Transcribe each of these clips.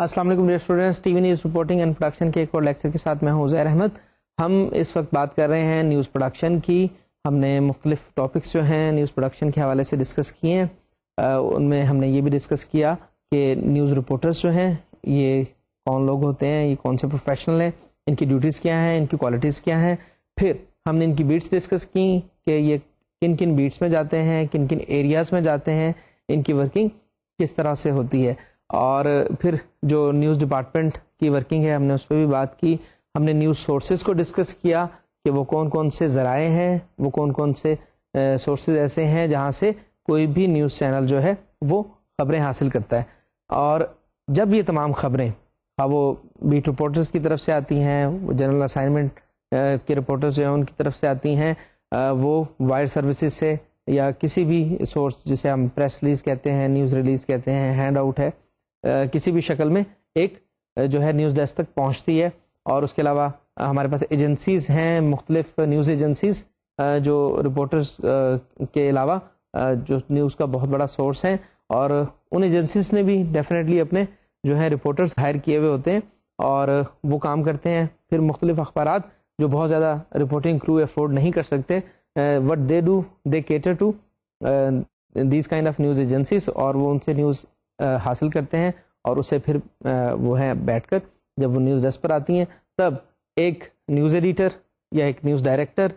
السلام علیکم dear students, T V news reporting and production کے ایک اور لیکچر کے ساتھ میں ہوں عزیر احمد۔ ہم اس وقت بات کر رہے ہیں نیوز پروڈکشن کی۔ ہم نے مختلف ٹاپکس جو ہیں نیوز پروڈکشن کے حوالے سے ڈسکس کیے ہیں۔ ان میں ہم نے یہ بھی ڈسکس کیا کہ نیوز رپورٹرز جو ہیں یہ کون لوگ ہوتے ہیں، یہ کون سے پروفیشنل ہیں، ان کی ڈیوٹیز کیا ہیں، ان کی کوالٹیز کیا ہیں۔ پھر ہم نے ان کی بیٹس ڈسکس کی کہ یہ کن کن بیٹس میں جاتے ہیں، کن کن ایریاز میں جاتے ہیں، ان کی ورکنگ کس طرح سے ہوتی ہے۔ اور پھر جو نیوز ڈپارٹمنٹ کی ورکنگ ہے ہم نے اس پہ بھی بات کی۔ ہم نے نیوز سورسز کو ڈسکس کیا کہ وہ کون کون سے ذرائع ہیں، وہ کون کون سے سورسز ایسے ہیں جہاں سے کوئی بھی نیوز چینل جو ہے وہ خبریں حاصل کرتا ہے۔ اور جب یہ تمام خبریں وہ بیٹ رپورٹرز کی طرف سے آتی ہیں، وہ جنرل اسائنمنٹ کے رپورٹرز جو ہیں ان کی طرف سے آتی ہیں، وہ وائر سروسز سے یا کسی بھی سورس جسے ہم پریس ریلیز کہتے ہیں، نیوز ریلیز کہتے ہیں، ہینڈ آؤٹ ہے، کسی بھی شکل میں ایک جو ہے نیوز ڈیسک تک پہنچتی ہے۔ اور اس کے علاوہ ہمارے پاس ایجنسیز ہیں، مختلف نیوز ایجنسیز جو رپورٹرز کے علاوہ جو نیوز کا بہت بڑا سورس ہیں، اور ان ایجنسیز نے بھی ڈیفینیٹلی اپنے جو ہے رپورٹرز ہائر کیے ہوئے ہوتے ہیں اور وہ کام کرتے ہیں۔ پھر مختلف اخبارات جو بہت زیادہ رپورٹنگ کرو افورڈ نہیں کر سکتے، what they do they cater to these kind of news agencies, اور وہ ان سے نیوز حاصل کرتے ہیں اور اسے پھر وہ ہے بیٹھ کر جب وہ نیوز ڈیسک پر آتی ہیں تب ایک نیوز ایڈیٹر یا ایک نیوز ڈائریکٹر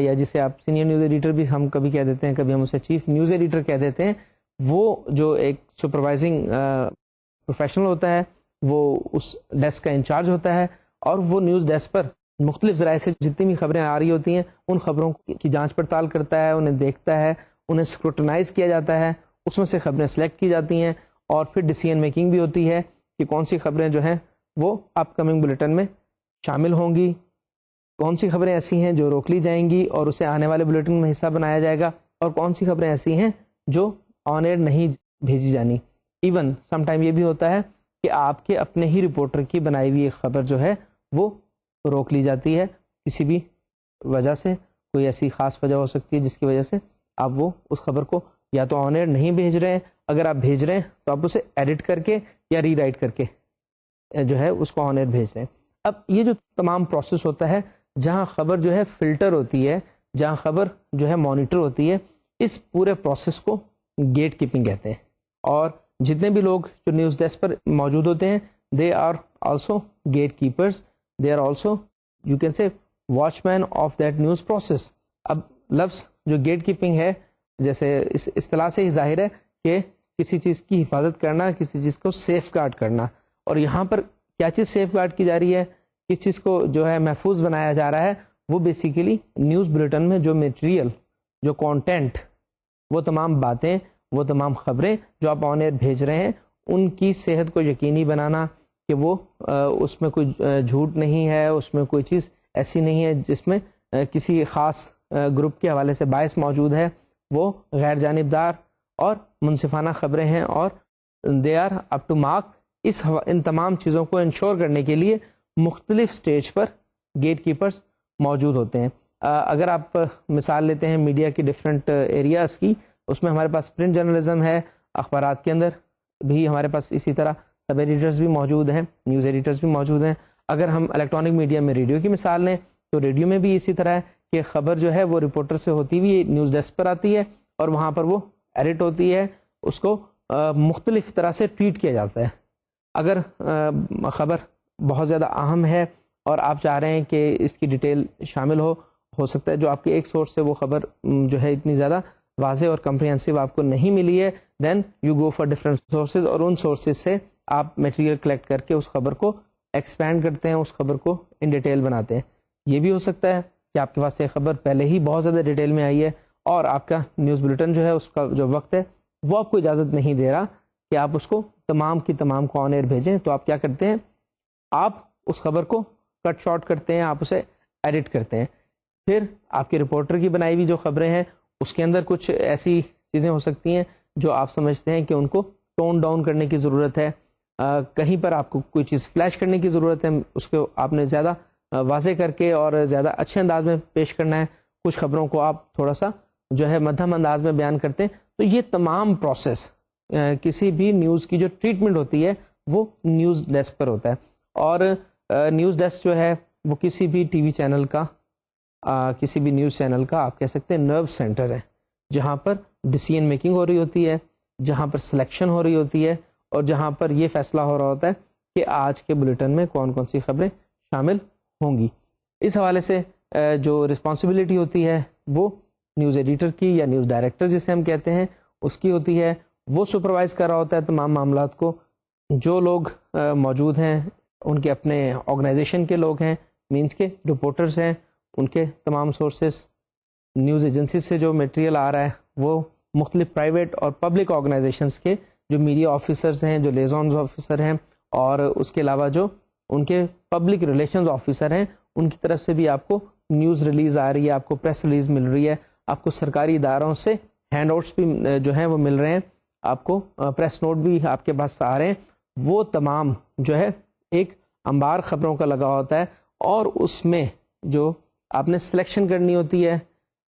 یا جسے آپ سینئر نیوز ایڈیٹر بھی ہم کبھی کہہ دیتے ہیں، کبھی ہم اسے چیف نیوز ایڈیٹر کہہ دیتے ہیں، وہ جو ایک سپروائزنگ پروفیشنل ہوتا ہے وہ اس ڈیسک کا انچارج ہوتا ہے، اور وہ نیوز ڈیسک پر مختلف ذرائع سے جتنی بھی خبریں آ رہی ہوتی ہیں ان خبروں کی جانچ پڑتال کرتا ہے، انہیں دیکھتا ہے، انہیں اسکروٹنائز کیا جاتا ہے، اس میں سے خبریں سلیکٹ کی جاتی ہیں، اور پھر ڈیسیژن میکنگ بھی ہوتی ہے کہ کون سی خبریں جو ہیں وہ اپ کمنگ بلیٹن میں شامل ہوں گی، کون سی خبریں ایسی ہیں جو روک لی جائیں گی اور اسے آنے والے بلیٹن میں حصہ بنایا جائے گا، اور کون سی خبریں ایسی ہیں جو آن ایئر نہیں بھیجی جانی۔ ایون سم ٹائم یہ بھی ہوتا ہے کہ آپ کے اپنے ہی رپورٹر کی بنائی ہوئی ایک خبر جو ہے وہ روک لی جاتی ہے کسی بھی وجہ سے، کوئی ایسی خاص وجہ ہو سکتی ہے جس کی وجہ سے آپ وہ اس خبر کو یا تو آن ایئر نہیں بھیج رہے ہیں، اگر آپ بھیج رہے ہیں تو آپ اسے ایڈٹ کر کے یا ری رائٹ کر کے جو ہے اس کو آن ایئر بھیج رہے ہیں۔ اب یہ جو تمام پروسیس ہوتا ہے جہاں خبر جو ہے فلٹر ہوتی ہے، جہاں خبر جو ہے مانیٹر ہوتی ہے، اس پورے پروسیس کو گیٹ کیپنگ کہتے ہیں۔ اور جتنے بھی لوگ جو نیوز ڈیسک پر موجود ہوتے ہیں they are also gatekeepers, they are also you can say watchman of that news process. اب لفظ جو گیٹ کیپنگ ہے جیسے اس اصطلاح سے ہی ظاہر ہے کہ کسی چیز کی حفاظت کرنا، کسی چیز کو سیف گارڈ کرنا، اور یہاں پر کیا چیز سیف گارڈ کی جا رہی ہے، کس چیز کو جو ہے محفوظ بنایا جا رہا ہے، وہ بیسیکلی نیوز بلیٹن میں جو میٹیریل، جو کانٹینٹ، وہ تمام باتیں، وہ تمام خبریں جو آپ آن ایئر بھیج رہے ہیں ان کی صحت کو یقینی بنانا کہ وہ اس میں کوئی جھوٹ نہیں ہے، اس میں کوئی چیز ایسی نہیں ہے جس میں کسی خاص گروپ کے حوالے سے باعث موجود ہے، وہ غیر جانبدار اور منصفانہ خبریں ہیں، اور they are up to mark. ان تمام چیزوں کو انشور کرنے کے لیے مختلف سٹیج پر گیٹ کیپرز موجود ہوتے ہیں۔ اگر آپ مثال لیتے ہیں میڈیا کی ڈفرینٹ ایریاز کی، اس میں ہمارے پاس پرنٹ جرنلزم ہے، اخبارات کے اندر بھی ہمارے پاس اسی طرح سب ایڈیٹرز بھی موجود ہیں، نیوز ایڈیٹرز بھی موجود ہیں۔ اگر ہم الیکٹرانک میڈیا میں ریڈیو کی مثال لیں تو ریڈیو میں بھی اسی طرح ہے کہ خبر جو ہے وہ رپورٹر سے ہوتی ہوئی نیوز ڈیسک پر آتی ہے، اور وہاں پر وہ ایڈٹ ہوتی ہے، اس کو مختلف طرح سے ٹویٹ کیا جاتا ہے۔ اگر خبر بہت زیادہ اہم ہے اور آپ چاہ رہے ہیں کہ اس کی ڈیٹیل شامل ہو سکتا ہے جو آپ کے ایک سورس سے وہ خبر جو ہے اتنی زیادہ واضح اور کمپریہنسو آپ کو نہیں ملی ہے، then you go for different sources, اور ان سورسز سے آپ میٹیریل کلیکٹ کر کے اس خبر کو ایکسپینڈ کرتے ہیں، اس خبر کو ان ڈیٹیل بناتے ہیں۔ یہ بھی ہو سکتا ہے کہ آپ کے پاس ایک خبر پہلے ہی بہت زیادہ ڈیٹیل میں آئی ہے اور آپ کا نیوز بلیٹن جو ہے اس کا جو وقت ہے وہ آپ کو اجازت نہیں دے رہا کہ آپ اس کو تمام کی تمام کو آن ایئر بھیجیں، تو آپ کیا کرتے ہیں، آپ اس خبر کو کٹ شارٹ کرتے ہیں، آپ اسے ایڈٹ کرتے ہیں۔ پھر آپ کے رپورٹر کی بنائی ہوئی جو خبریں ہیں اس کے اندر کچھ ایسی چیزیں ہو سکتی ہیں جو آپ سمجھتے ہیں کہ ان کو ٹون ڈاؤن کرنے کی ضرورت ہے، کہیں پر آپ کو کوئی چیز فلیش کرنے کی ضرورت ہے، اس کو آپ نے زیادہ واضح کر کے اور زیادہ اچھے انداز میں پیش کرنا ہے، کچھ خبروں کو آپ تھوڑا سا جو ہے مدھم انداز میں بیان کرتے ہیں۔ تو یہ تمام پروسیس کسی بھی نیوز کی جو ٹریٹمنٹ ہوتی ہے وہ نیوز ڈیسک پر ہوتا ہے. اور نیوز ڈیسک جو ہے وہ کسی بھی ٹی وی چینل کا کسی بھی نیوز چینل کا آپ کہہ سکتے ہیں نرو سینٹر ہے, جہاں پر ڈیسیژن میکنگ ہو رہی ہوتی ہے, جہاں پر سلیکشن ہو رہی ہوتی ہے, اور جہاں پر یہ فیصلہ ہو رہا ہوتا ہے کہ آج کے بلیٹن میں کون کون سی خبریں شامل ہوں گی. اس حوالے سے جو رسپانسبلٹی ہوتی ہے وہ نیوز ایڈیٹر کی یا نیوز ڈائریکٹر جسے ہم کہتے ہیں اس کی ہوتی ہے. وہ سپروائز کر رہا ہوتا ہے تمام معاملات کو. جو لوگ موجود ہیں ان کے اپنے آرگنائزیشن کے لوگ ہیں, مینس کے رپورٹرز ہیں, ان کے تمام سورسز, نیوز ایجنسی سے جو میٹیریل آ رہا ہے وہ مختلف پرائیویٹ اور پبلک آرگنائزیشنز کے جو میڈیا آفیسرز ہیں, جو لیزونز آفیسر ہیں, اور اس کے علاوہ جو ان کے پبلک ریلیشنز آفیسر ہیں, ان کی طرف سے بھی آپ کو نیوز ریلیز آ رہی ہے, آپ کو پریس ریلیز مل رہی ہے, آپ کو سرکاری اداروں سے ہینڈ آؤٹس بھی جو ہیں وہ مل رہے ہیں, آپ کو پریس نوٹ بھی آپ کے پاس آ رہے ہیں. وہ تمام جو ہے ایک انبار خبروں کا لگا ہوتا ہے, اور اس میں جو آپ نے سلیکشن کرنی ہوتی ہے,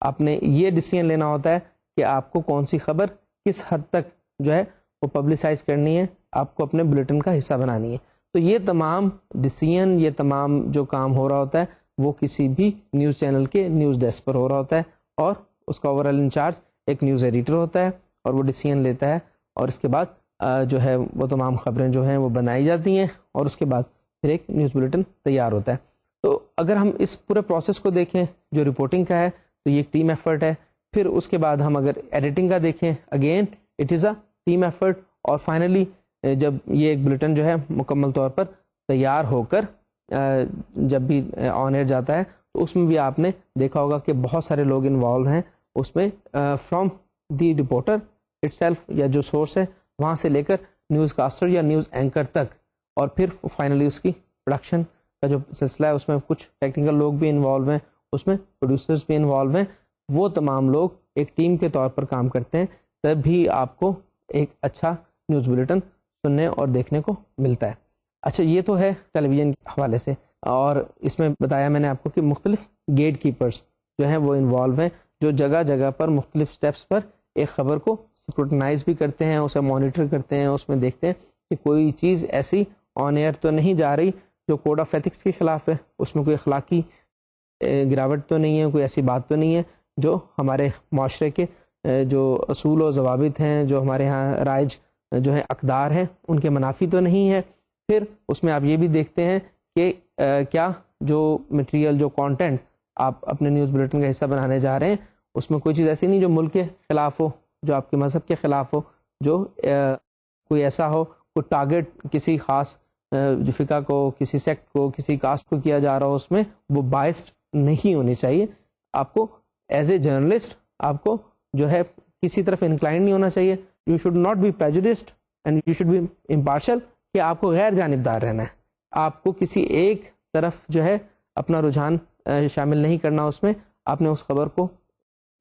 آپ نے یہ ڈیسیژن لینا ہوتا ہے کہ آپ کو کون سی خبر کس حد تک جو ہے وہ پبلسائز کرنی ہے, آپ کو اپنے بلیٹن کا حصہ بنانی ہے. تو یہ تمام ڈیسیژن, یہ تمام جو کام ہو رہا ہوتا ہے وہ کسی بھی نیوز چینل کے نیوز ڈیسک پر ہو رہا ہوتا ہے, اور اس کا اوور آل انچارج ایک نیوز ایڈیٹر ہوتا ہے, اور وہ ڈیسیژن لیتا ہے, اور اس کے بعد جو ہے وہ تمام خبریں جو ہیں وہ بنائی جاتی ہیں, اور اس کے بعد پھر ایک نیوز بلیٹن تیار ہوتا ہے. تو اگر ہم اس پورے پروسیس کو دیکھیں جو رپورٹنگ کا ہے تو یہ ایک ٹیم ایفرٹ ہے. پھر اس کے بعد ہم اگر ایڈیٹنگ کا دیکھیں, again it is a team effort, اور فائنلی جب یہ ایک بلیٹن جو ہے مکمل طور پر تیار ہو کر جب بھی آن ایئر جاتا ہے تو اس میں بھی آپ نے دیکھا ہوگا کہ بہت سارے لوگ انوالو ہیں اس میں, from the reporter it self یا جو سورس ہے وہاں سے لے کر نیوز کاسٹر یا نیوز اینکر تک, اور پھر فائنلی اس کی پروڈکشن کا جو سلسلہ ہے اس میں کچھ ٹیکنیکل لوگ بھی انوالو ہیں, اس میں پروڈیوسرز بھی انوالو ہیں. وہ تمام لوگ ایک ٹیم کے طور پر کام کرتے ہیں, تب بھی آپ کو ایک اچھا نیوز بلیٹن سننے اور دیکھنے کو ملتا ہے. اچھا, یہ تو ہے ٹیلی ویژن کے حوالے سے, اور اس میں بتایا میں نے آپ کو کہ مختلف گیٹ کیپرز جو ہیں وہ انوالو ہیں, جو جگہ جگہ پر مختلف سٹیپس پر ایک خبر کو اسکروٹنائز بھی کرتے ہیں, اسے مانیٹر کرتے ہیں, اس میں دیکھتے ہیں کہ کوئی چیز ایسی آن ایئر تو نہیں جا رہی جو کوڈ آف ایتھکس کے خلاف ہے, اس میں کوئی اخلاقی گراوٹ تو نہیں ہے, کوئی ایسی بات تو نہیں ہے جو ہمارے معاشرے کے جو اصول و ضوابط ہیں, جو ہمارے ہاں رائج جو ہے اقدار ہیں, ان کے منافی تو نہیں ہے. پھر اس میں آپ یہ بھی دیکھتے ہیں کہ کیا جو مٹیریل, جو کانٹینٹ آپ اپنے نیوز بلیٹن کا حصہ بنانے جا رہے ہیں اس میں کوئی چیز ایسی نہیں جو ملک کے خلاف ہو, جو آپ کے مذہب کے خلاف ہو, جو کوئی ایسا ہو, کوئی ٹارگٹ کسی خاص جو فقہ کو, کسی سیکٹ کو, کسی کاسٹ کو کیا جا رہا ہو, اس میں وہ بائسڈ نہیں ہونی چاہیے. آپ کو ایز اے جرنلسٹ آپ کو جو ہے کسی طرف انکلائن نہیں ہونا چاہیے. You should not be prejudiced and you should be impartial, کہ آپ کو غیر جانبدار رہنا ہے. آپ کو کسی ایک طرف جو ہے اپنا رجحان شامل نہیں کرنا, اس میں آپ نے اس خبر کو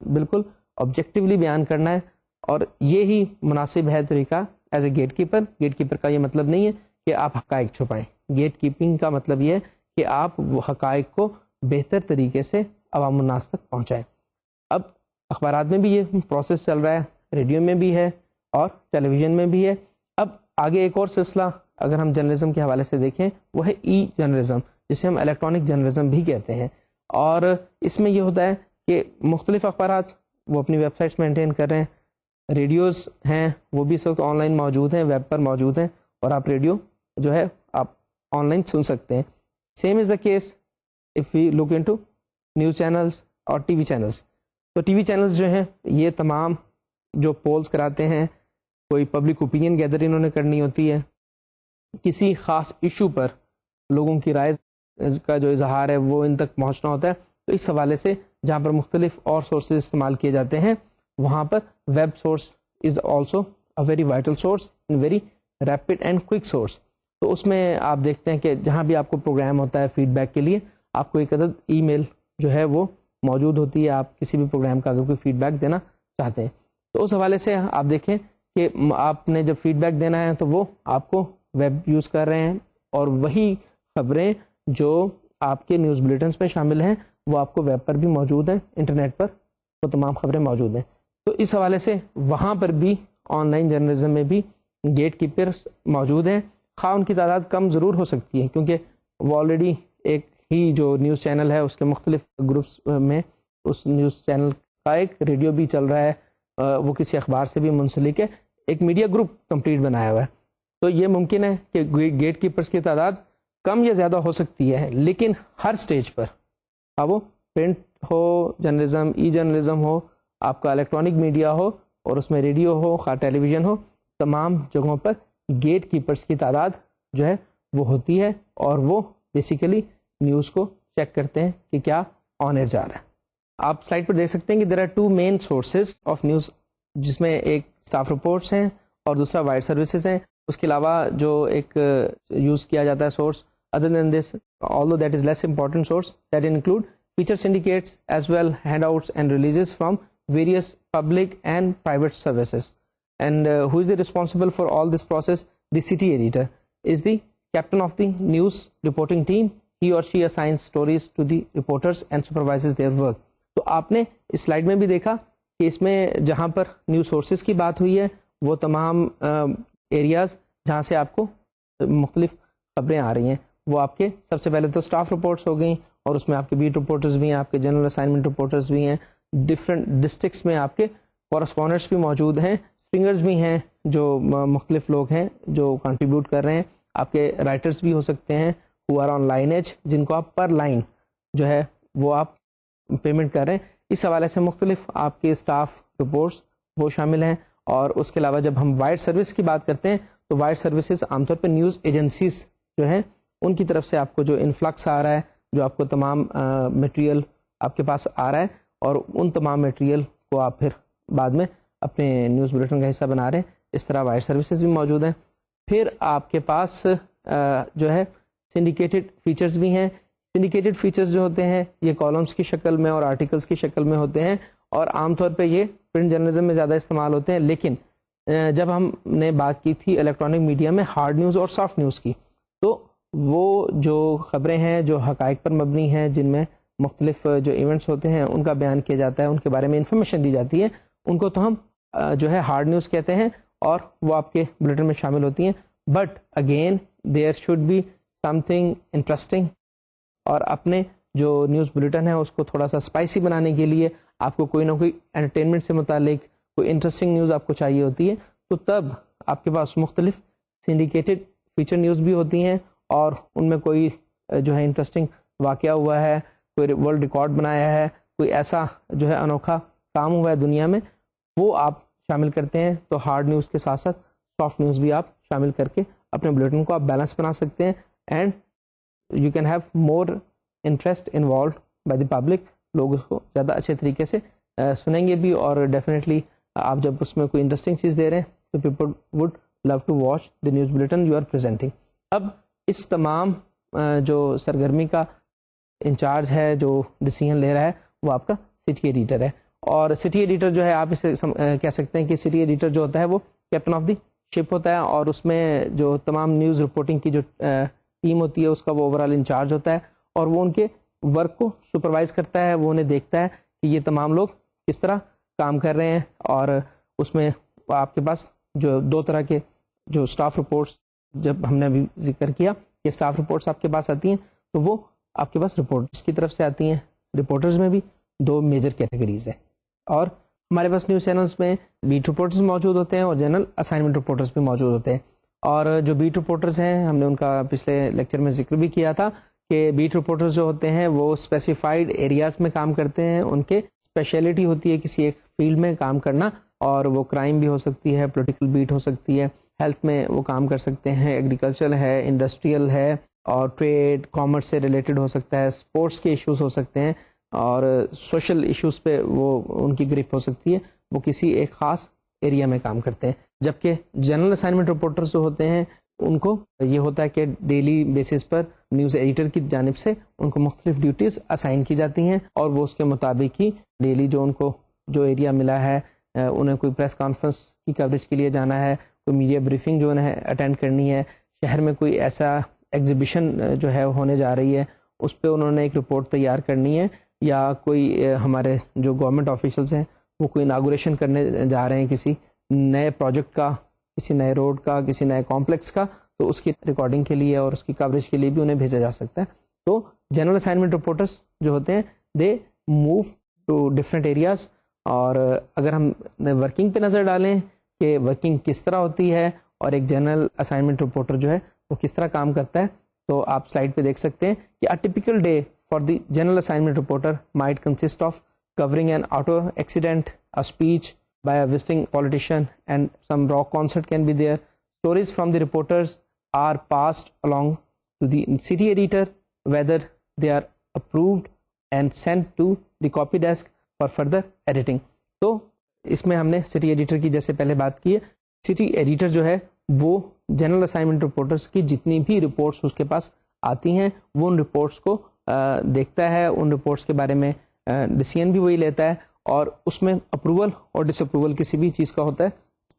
بالکل آبجیکٹیولی بیان کرنا ہے, اور یہی مناسب ہے طریقہ as a gatekeeper. Gatekeeper کا یہ مطلب نہیں ہے کہ آپ حقائق چھپائیں. گیٹ کیپنگ کا مطلب یہ ہے کہ آپ وہ حقائق کو بہتر طریقے سے عوام الناس تک پہنچائیں. اب اخبارات میں بھی یہ پروسیس چل رہا ہے, ریڈیو میں بھی ہے, اور ٹیلی ویژن میں بھی ہے. اب آگے ایک اور سلسلہ اگر ہم جرنلزم کے حوالے سے دیکھیں وہ ہے ای جرنلزم, جسے ہم الیکٹرانک جرنلزم بھی کہتے ہیں. اور اس میں یہ ہوتا ہے کہ مختلف اخبارات وہ اپنی ویب سائٹس مینٹین کر رہے ہیں, ریڈیوز ہیں وہ بھی اس وقت آن لائن موجود ہیں, ویب پر موجود ہیں, اور آپ ریڈیو جو ہے آپ آن لائن سن سکتے ہیں. Same is the case of we look into news channels اور ٹی وی چینلز. تو ٹی وی چینلز جو ہیں یہ تمام جو پولز کراتے ہیں, کوئی پبلک اوپینین گیدر انہوں نے کرنی ہوتی ہے, کسی خاص ایشو پر لوگوں کی رائے کا جو اظہار ہے وہ ان تک پہنچنا ہوتا ہے. تو اس حوالے سے جہاں پر مختلف اور سورسز استعمال کیے جاتے ہیں, وہاں پر web source is also a very vital source and very rapid and quick source. تو اس میں آپ دیکھتے ہیں کہ جہاں بھی آپ کو پروگرام ہوتا ہے فیڈ بیک کے لیے, آپ کو ایک عدد ای میل جو ہے وہ موجود ہوتی ہے, آپ کسی بھی پروگرام کا اگر کوئی فیڈ بیک دینا چاہتے ہیں. تو اس حوالے سے آپ دیکھیں کہ آپ نے جب فیڈ بیک دینا ہے تو وہ آپ کو ویب یوز کر رہے ہیں, اور وہی خبریں جو آپ کے نیوز بلیٹنس میں شامل ہیں وہ آپ کو ویب پر بھی موجود ہیں, انٹرنیٹ پر وہ تمام خبریں موجود ہیں. تو اس حوالے سے وہاں پر بھی آن لائن جرنلزم میں بھی گیٹ کیپرز موجود ہیں, خواہ ان کی تعداد کم ضرور ہو سکتی ہے کیونکہ وہ آلریڈی ایک ہی جو نیوز چینل ہے اس کے مختلف گروپس میں اس نیوز چینل کا ایک ریڈیو بھی چل رہا ہے، وہ کسی اخبار سے بھی منسلک ہے، ایک میڈیا گروپ کمپلیٹ بنایا ہوا ہے. تو یہ ممکن ہے کہ گیٹ کیپرز کی تعداد کم یا زیادہ ہو سکتی ہے، لیکن ہر سٹیج پر وہ پرنٹ ہو، جرنلزم، ای جرنلزم ہو، آپ کا الیکٹرانک میڈیا ہو اور اس میں ریڈیو ہو، خواہ ٹیلی ویژن ہو، تمام جگہوں پر گیٹ کیپرز کی تعداد جو ہے وہ ہوتی ہے اور وہ بیسیکلی نیوز کو چیک کرتے ہیں کہ کیا آن ایئر جا رہا ہے. آپ سلائڈ پر دیکھ سکتے ہیں کہ there are two main sources of news, جس میں ایک اسٹاف رپورٹس ہیں اور دوسرا وائر سروسز ہیں. اس کے علاوہ جو ایک یوز کیا جاتا ہے source other than this although that is less important source that include feature syndicates as well handouts and releases from various public and private services. And who is the responsible for all this process? The city editor is the captain of the news reporting team. He or she assigns stories to the reporters and supervises their work. تو آپ نے اس slide میں بھی دیکھا کہ اس میں جہاں پر news sources کی بات ہوئی ہے وہ تمام ایریاز جہاں سے آپ کو مختلف خبریں آ رہی ہیں وہ آپ کے سب سے پہلے تو اسٹاف رپورٹس ہو گئیں اور اس میں آپ کے بیٹ رپورٹرز بھی ہیں، آپ کے جنرل اسائنمنٹ رپورٹرز بھی ہیں، ڈفرینٹ ڈسٹرکٹس میں آپ کے کورسپونڈنٹس بھی موجود ہیں، اسٹرنگرز بھی ہیں جو مختلف لوگ ہیں جو کنٹریبیوٹ کر رہے ہیں، آپ کے رائٹرز بھی ہو سکتے ہیں ہو آر آن لائنیج جن کو آپ پر لائن جو ہے وہ آپ پیمنٹ کر رہے ہیں. اس حوالے سے مختلف آپ کے اسٹاف رپورٹس وہ شامل ہیں. اور اس کے علاوہ جب ہم وائر سروس کی بات کرتے ہیں تو وائر سروسز عام طور پہ نیوز ایجنسیز جو ہیں ان کی طرف سے آپ کو جو انفلکس آ رہا ہے، جو آپ کو تمام مٹیریل آپ کے پاس آ رہا ہے اور ان تمام مٹیریل کو آپ پھر بعد میں اپنے نیوز بلیٹن کا حصہ بنا رہے ہیں. اس طرح وائر سروسز بھی موجود ہیں. پھر آپ کے پاس جو ہے سنڈیکیٹڈ فیچرز بھی ہیں. سنڈیکیٹڈ فیچرز جو ہوتے ہیں یہ کالمس کی شکل میں اور آرٹیکلس کی شکل میں ہوتے ہیں اور عام طور پہ یہ پرنٹ جرنلزم میں زیادہ استعمال ہوتے ہیں. لیکن جب ہم نے بات کی تھی الیکٹرانک میڈیا میں ہارڈ نیوز اور سافٹ نیوز کی، تو وہ جو خبریں ہیں جو حقائق پر مبنی ہیں، جن میں مختلف جو ایونٹس ہوتے ہیں ان کا بیان کیا جاتا ہے، ان کے بارے میں انفارمیشن دی جاتی ہے، ان کو تو ہم جو ہے ہارڈ نیوز کہتے ہیں اور وہ آپ کے بلیٹن میں شامل ہوتی ہیں. But again there should be something interesting, اور اپنے جو نیوز بلیٹن ہے اس کو تھوڑا سا اسپائسی بنانے کے لیے آپ کو کوئی نہ کوئی انٹرٹینمنٹ سے متعلق کوئی انٹرسٹنگ نیوز آپ کو چاہیے ہوتی ہے. تو تب آپ کے پاس مختلف سنڈیکیٹڈ فیچر نیوز بھی ہوتی ہیں اور ان میں کوئی جو ہے انٹرسٹنگ واقعہ ہوا ہے، کوئی ورلڈ ریکارڈ بنایا ہے، کوئی ایسا جو ہے انوکھا کام ہوا ہے دنیا میں، وہ آپ شامل کرتے ہیں. تو ہارڈ نیوز کے ساتھ ساتھ سافٹ نیوز بھی آپ شامل کر کے اپنے بلیٹن کو آپ بیلنس بنا سکتے ہیں. And you can have more interest involved by the public. لوگ اس کو زیادہ اچھے طریقے سے سنیں گے بھی، اور ڈیفینیٹلی آپ جب اس میں کوئی انٹرسٹنگ چیز دے رہے ہیں تو people would love to watch the news bulletin you are presenting. اب اس تمام جو سرگرمی کا انچارج ہے، جو ڈیسیژن لے رہا ہے، وہ آپ کا سٹی ایڈیٹر ہے. اور سٹی ایڈیٹر جو ہے آپ اسے کہہ سکتے ہیں کہ سٹی ایڈیٹر جو ہوتا ہے وہ کیپٹن آف دی شپ ہوتا ہے، اور اس میں جو تمام نیوز رپورٹنگ کی جو ٹیم ہوتی ہے اس کا وہ اوور آل انچارج ہوتا ہے، اور وہ ان کے ورک کو سپروائز کرتا ہے، وہ انہیں دیکھتا ہے کہ یہ تمام لوگ کس طرح کام کر رہے ہیں. اور اس میں آپ کے پاس جو دو طرح کے جو اسٹاف رپورٹس جب ہم نے ابھی ذکر کیا کہ اسٹاف رپورٹس آپ کے پاس آتی ہیں تو وہ آپ کے پاس رپورٹرس کی طرف سے آتی ہیں. رپورٹرز میں بھی دو میجر کیٹیگریز ہیں، اور ہمارے پاس نیوز چینلز میں بیٹ رپورٹرز موجود ہوتے ہیں اور جنرل اسائنمنٹ رپورٹرز بھی موجود ہوتے ہیں. اور جو بیٹ رپورٹرز ہیں ہم نے ان کا پچھلے لیکچر میں ذکر بھی کیا تھا کہ بیٹ رپورٹرز جو ہوتے ہیں وہ اسپیسیفائڈ ایریاز میں کام کرتے ہیں. ان کے اسپیشلٹی ہوتی ہے کسی ایک فیلڈ میں کام کرنا، اور وہ کرائم بھی ہو سکتی ہے، پولیٹیکل بیٹ ہو سکتی ہے، ہیلتھ میں وہ کام کر سکتے ہیں، ایگریکلچر ہے، انڈسٹریل ہے، اور ٹریڈ کامرس سے ریلیٹڈ ہو سکتا ہے، اسپورٹس کے ایشوز ہو سکتے ہیں، اور سوشل ایشوز پہ وہ ان کی گرپ ہو سکتی ہے. وہ کسی ایک خاص ایریا میں کام کرتے ہیں. جبکہ جنرل اسائنمنٹ رپورٹرز جو ہوتے ہیں ان کو یہ ہوتا ہے کہ ڈیلی بیسس پر نیوز ایڈیٹر کی جانب سے ان کو مختلف ڈیوٹیز اسائن کی جاتی ہیں، اور وہ اس کے مطابق ہی ڈیلی جو ان کو جو ایریا ملا ہے، انہیں کوئی پریس کانفرنس کی کوریج کے لیے جانا ہے، کوئی میڈیا بریفنگ جو انہیں اٹینڈ کرنی ہے، شہر میں کوئی ایسا ایگزیبیشن جو ہے ہونے جا رہی ہے اس پہ انہوں نے ایک رپورٹ تیار کرنی ہے، یا کوئی ہمارے جو گورنمنٹ آفیشلز ہیں وہ کوئی اناگوریشن کرنے جا رہے ہیں کسی نئے پروجیکٹ کا، کسی نئے روڈ کا، کسی نئے کمپلیکس کا، تو اس کی ریکارڈنگ کے لیے اور اس کی کوریج کے لیے بھی انہیں بھیجا جا سکتا ہے. تو جنرل اسائنمنٹ رپورٹرس جو ہوتے ہیں they move to different areas. اور اگر ہم ورکنگ پہ نظر ڈالیں کہ ورکنگ کس طرح ہوتی ہے اور ایک جنرل اسائنمنٹ رپورٹر جو ہے وہ کس طرح کام کرتا ہے, تو آپ سلائڈ پہ دیکھ سکتے ہیں کہ a typical day for the general assignment reporter might consist of covering an auto accident, a speech by a visiting politician, and some rock concert can be there. Stories from the reporters are passed along to the city editor, whether they are approved and sent to the copy desk for further editing. تو اس میں ہم نے city editor کی جیسے پہلے بات کی ہے, سٹی ایڈیٹر جو ہے وہ جنرل اسائنمنٹ رپورٹرس کی جتنی بھی رپورٹس اس کے پاس آتی ہیں وہ ان رپورٹس کو دیکھتا ہے, ان رپورٹس کے بارے میں ڈیسیژن بھی وہی لیتا ہے, اور اس میں اپروول اور ڈس اپروول کسی بھی چیز کا ہوتا ہے.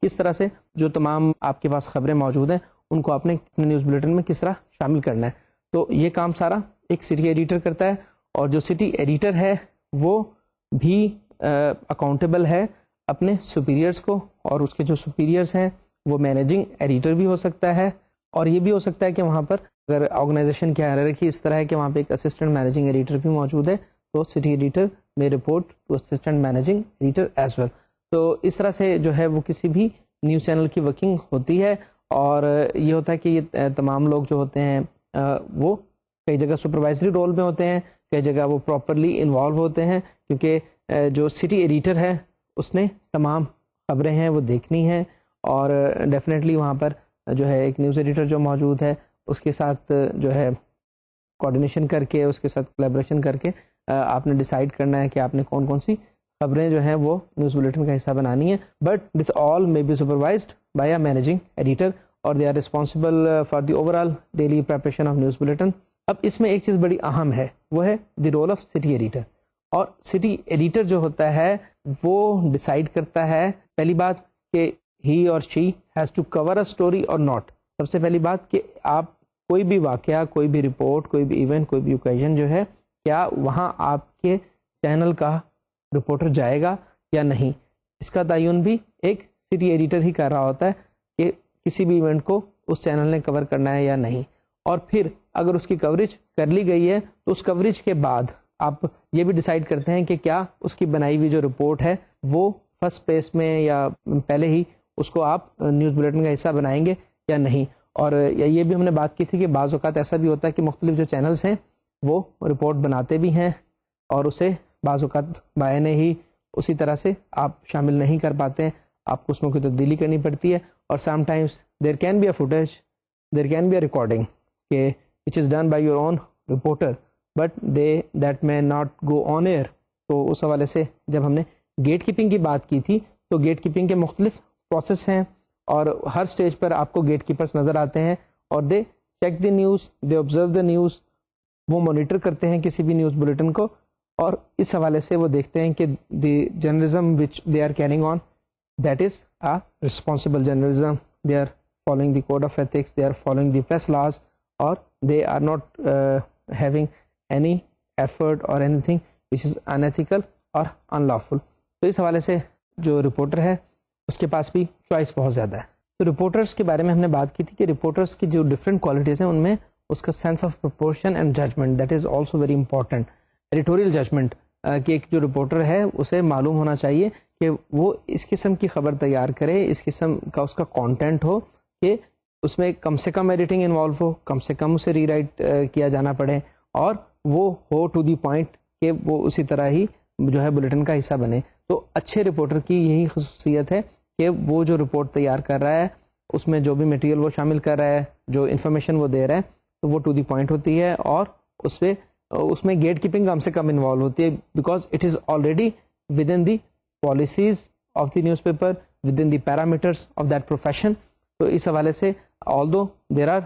کس طرح سے جو تمام آپ کے پاس خبریں موجود ہیں ان کو آپ نے اپنے نیوز بلیٹن میں کس طرح شامل کرنا ہے, تو یہ کام سارا ایک سٹی ایڈیٹر کرتا ہے. اور جو سٹی ایڈیٹر ہے وہ بھی اکاؤنٹیبل ہے اپنے سپیریئرس کو, اور اس کے جو سپیریئرس ہیں وہ مینیجنگ ایڈیٹر بھی ہو سکتا ہے, اور یہ بھی ہو سکتا ہے کہ وہاں پر اگر آرگنائزیشن کی ہائرارکی اس طرح ہے کہ وہاں پہ ایک اسسٹنٹ مینیجنگ ایڈیٹر بھی موجود ہے, تو سٹی ایڈیٹر میں report to assistant managing editor as well. تو اس طرح سے جو ہے وہ کسی بھی نیوز چینل کی ورکنگ ہوتی ہے. اور یہ ہوتا ہے کہ یہ تمام لوگ جو ہوتے ہیں وہ کئی جگہ سپروائزری رول میں ہوتے ہیں, کئی جگہ وہ پراپرلی انوالو ہوتے ہیں, کیونکہ جو سٹی ایڈیٹر ہے اس نے تمام خبریں ہیں وہ دیکھنی ہیں, اور ڈیفینیٹلی وہاں پر جو ہے ایک نیوز ایڈیٹر جو موجود ہے اس کے ساتھ جو ہے کوآرڈینیشن کر کے, اس کے ساتھ کولیبریشن کر کے آپ نے ڈیسائیڈ کرنا ہے کہ آپ نے کون کون سی خبریں جو ہیں وہ نیوز بلیٹن کا حصہ بنانی ہے. But this all may be supervised by a managing editor اور they are responsible for the overall daily preparation of news bulletin. اب اس میں ایک چیز بڑی اہم ہے, وہ ہے دی رول آف سٹی ایڈیٹر. اور سٹی ایڈیٹر جو ہوتا ہے وہ ڈیسائیڈ کرتا ہے پہلی بات کہ ہی اور she has to cover a story اور ناٹ. سب سے پہلی بات کہ آپ کوئی بھی واقعہ, کوئی بھی رپورٹ, کوئی بھی ایونٹ, کوئی بھی اوکیزن جو ہے کیا وہاں آپ کے چینل کا رپورٹر جائے گا یا نہیں. اس کا تعین بھی ایک سٹی ایڈیٹر ہی کر رہا ہوتا ہے کہ کسی بھی ایونٹ کو اس چینل نے کور کرنا ہے یا نہیں. اور پھر اگر اس کی کوریج کر لی گئی ہے تو اس کوریج کے بعد آپ یہ بھی ڈیسائیڈ کرتے ہیں کہ کیا اس کی بنائی ہوئی جو رپورٹ ہے وہ فرسٹ پیس میں یا پہلے ہی اس کو آپ نیوز بلیٹن کا حصہ بنائیں گے یا نہیں. اور یہ بھی ہم نے بات کی تھی کہ بعض اوقات ایسا بھی ہوتا ہے کہ مختلف جو چینلز ہیں وہ رپورٹ بناتے بھی ہیں اور اسے بعض اوقات بائنے ہی اسی طرح سے آپ شامل نہیں کر پاتے ہیں, آپ کو اس میں کوئی تبدیلی کرنی پڑتی ہے. اور sometimes there can be a footage, there can be a recording کہ which is done by your own reporter but that may not go on air. تو اس حوالے سے جب ہم نے گیٹ کیپنگ کی بات کی تھی تو گیٹ کیپنگ کے مختلف پروسیس ہیں, اور ہر سٹیج پر آپ کو گیٹ کیپرس نظر آتے ہیں, اور they check the news, they observe the news, وہ مانیٹر کرتے ہیں کسی بھی نیوز بلیٹن کو, اور اس حوالے سے وہ دیکھتے ہیں کہ the journalism which they are carrying on that is a responsible journalism, they are following the code of ethics, they are following the press laws, اور they are not having any effort or anything which is unethical or in lawful. تو اس حوالے سے جو reporter ہے اس کے پاس بھی choice بہت زیادہ ہے. تو رپورٹرس کے بارے میں ہم نے بات کی تھی کہ رپورٹرس کی جو ڈفرینٹ کوالٹیز ہیں ان میں اس کا sense of proportion and judgement that is also very important. Editorial judgement کہ ایک جو رپورٹر ہے اسے معلوم ہونا چاہیے کہ وہ اس قسم کی خبر تیار کرے, اس قسم کا اس کا کانٹینٹ ہو کہ اس میں کم سے کم ایڈیٹنگ انوالو ہو, کم سے کم اسے ری رائٹ کیا جانا پڑے, اور وہ ہو ٹو دی پوائنٹ کہ وہ اسی طرح ہی جو ہے بلیٹن کا حصہ بنے. تو اچھے رپورٹر کی یہی خصوصیت ہے کہ وہ جو رپورٹ تیار کر رہا ہے اس میں جو بھی مٹیریل وہ شامل کر رہا ہے, جو انفارمیشن وہ دے رہا ہے, تو وہ ٹو دی پوائنٹ ہوتی ہے, اور اس میں گیٹ کیپنگ کم سے کم انوالو ہوتی ہے, because it is already within the policies of the newspaper, within the parameters of that profession. تو اس حوالے سے although there are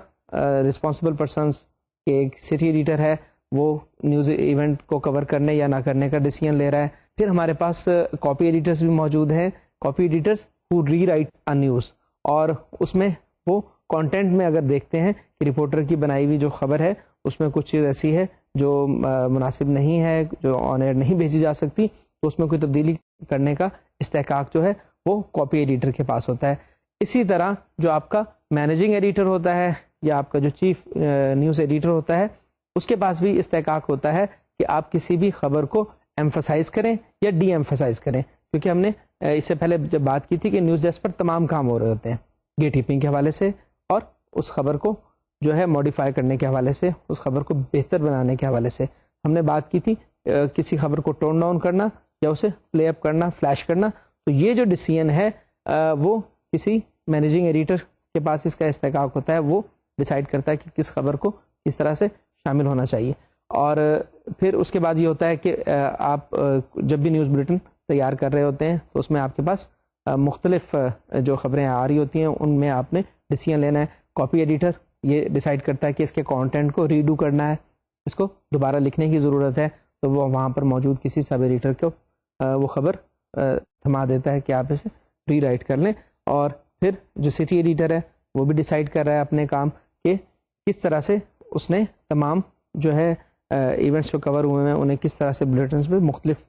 responsible persons کہ ایک سٹی ایڈیٹر ہے وہ نیوز ایونٹ کو کور کرنے یا نہ کرنے کا ڈیسیژن لے رہا ہے. پھر ہمارے پاس کاپی ایڈیٹرس بھی موجود ہیں, copy editors who re right a news, اور اس میں وہ کانٹینٹ میں اگر دیکھتے ہیں کہ رپورٹر کی بنائی ہوئی جو خبر ہے اس میں کچھ چیز ایسی ہے جو مناسب نہیں ہے, جو آن ایئر نہیں بھیجی جا سکتی, تو اس میں کوئی تبدیلی کرنے کا استحقاق جو ہے وہ کاپی ایڈیٹر کے پاس ہوتا ہے. اسی طرح جو آپ کا مینیجنگ ایڈیٹر ہوتا ہے یا آپ کا جو چیف نیوز ایڈیٹر ہوتا ہے اس کے پاس بھی استحقاق ہوتا ہے کہ آپ کسی بھی خبر کو ایمفسائز کریں یا ڈی ایمفسائز کریں، کیونکہ ہم نے اس سے پہلے جب بات کی تھی کہ نیوز ڈیسک پر تمام کام ہو رہے ہوتے ہیں، گیٹ کیپنگ کے حوالے سے اور اس خبر کو جو ہے موڈیفائی کرنے کے حوالے سے، اس خبر کو بہتر بنانے کے حوالے سے ہم نے بات کی تھی، کسی خبر کو ٹون ڈاؤن کرنا یا اسے پلے اپ کرنا، فلیش کرنا. تو یہ جو ڈیسیژن ہے وہ کسی مینیجنگ ایڈیٹر کے پاس اس کا استحقاق ہوتا ہے، وہ ڈیسائیڈ کرتا ہے کہ کس خبر کو کس طرح سے شامل ہونا چاہیے. اور پھر اس کے بعد یہ ہوتا ہے کہ آپ جب بھی نیوز بلیٹن تیار کر رہے ہوتے ہیں تو اس میں آپ کے پاس مختلف جو خبریں آ رہی ہوتی ہیں ان میں آپ نے ڈیسیژن لینا ہے. کاپی ایڈیٹر یہ ڈیسائیڈ کرتا ہے کہ اس کے کانٹینٹ کو ریڈو کرنا ہے، اس کو دوبارہ لکھنے کی ضرورت ہے، تو وہ وہاں پر موجود کسی سب ایڈیٹر کو وہ خبر تھما دیتا ہے کہ آپ اسے ری رائٹ کر لیں. اور پھر جو سٹی ایڈیٹر ہے وہ بھی ڈیسائیڈ کر رہا ہے اپنے کام کہ کس طرح سے اس نے تمام جو ہے ایونٹس جو کور ہوئے ہیں انہیں کس طرح سے بلیٹنس پہ مختلف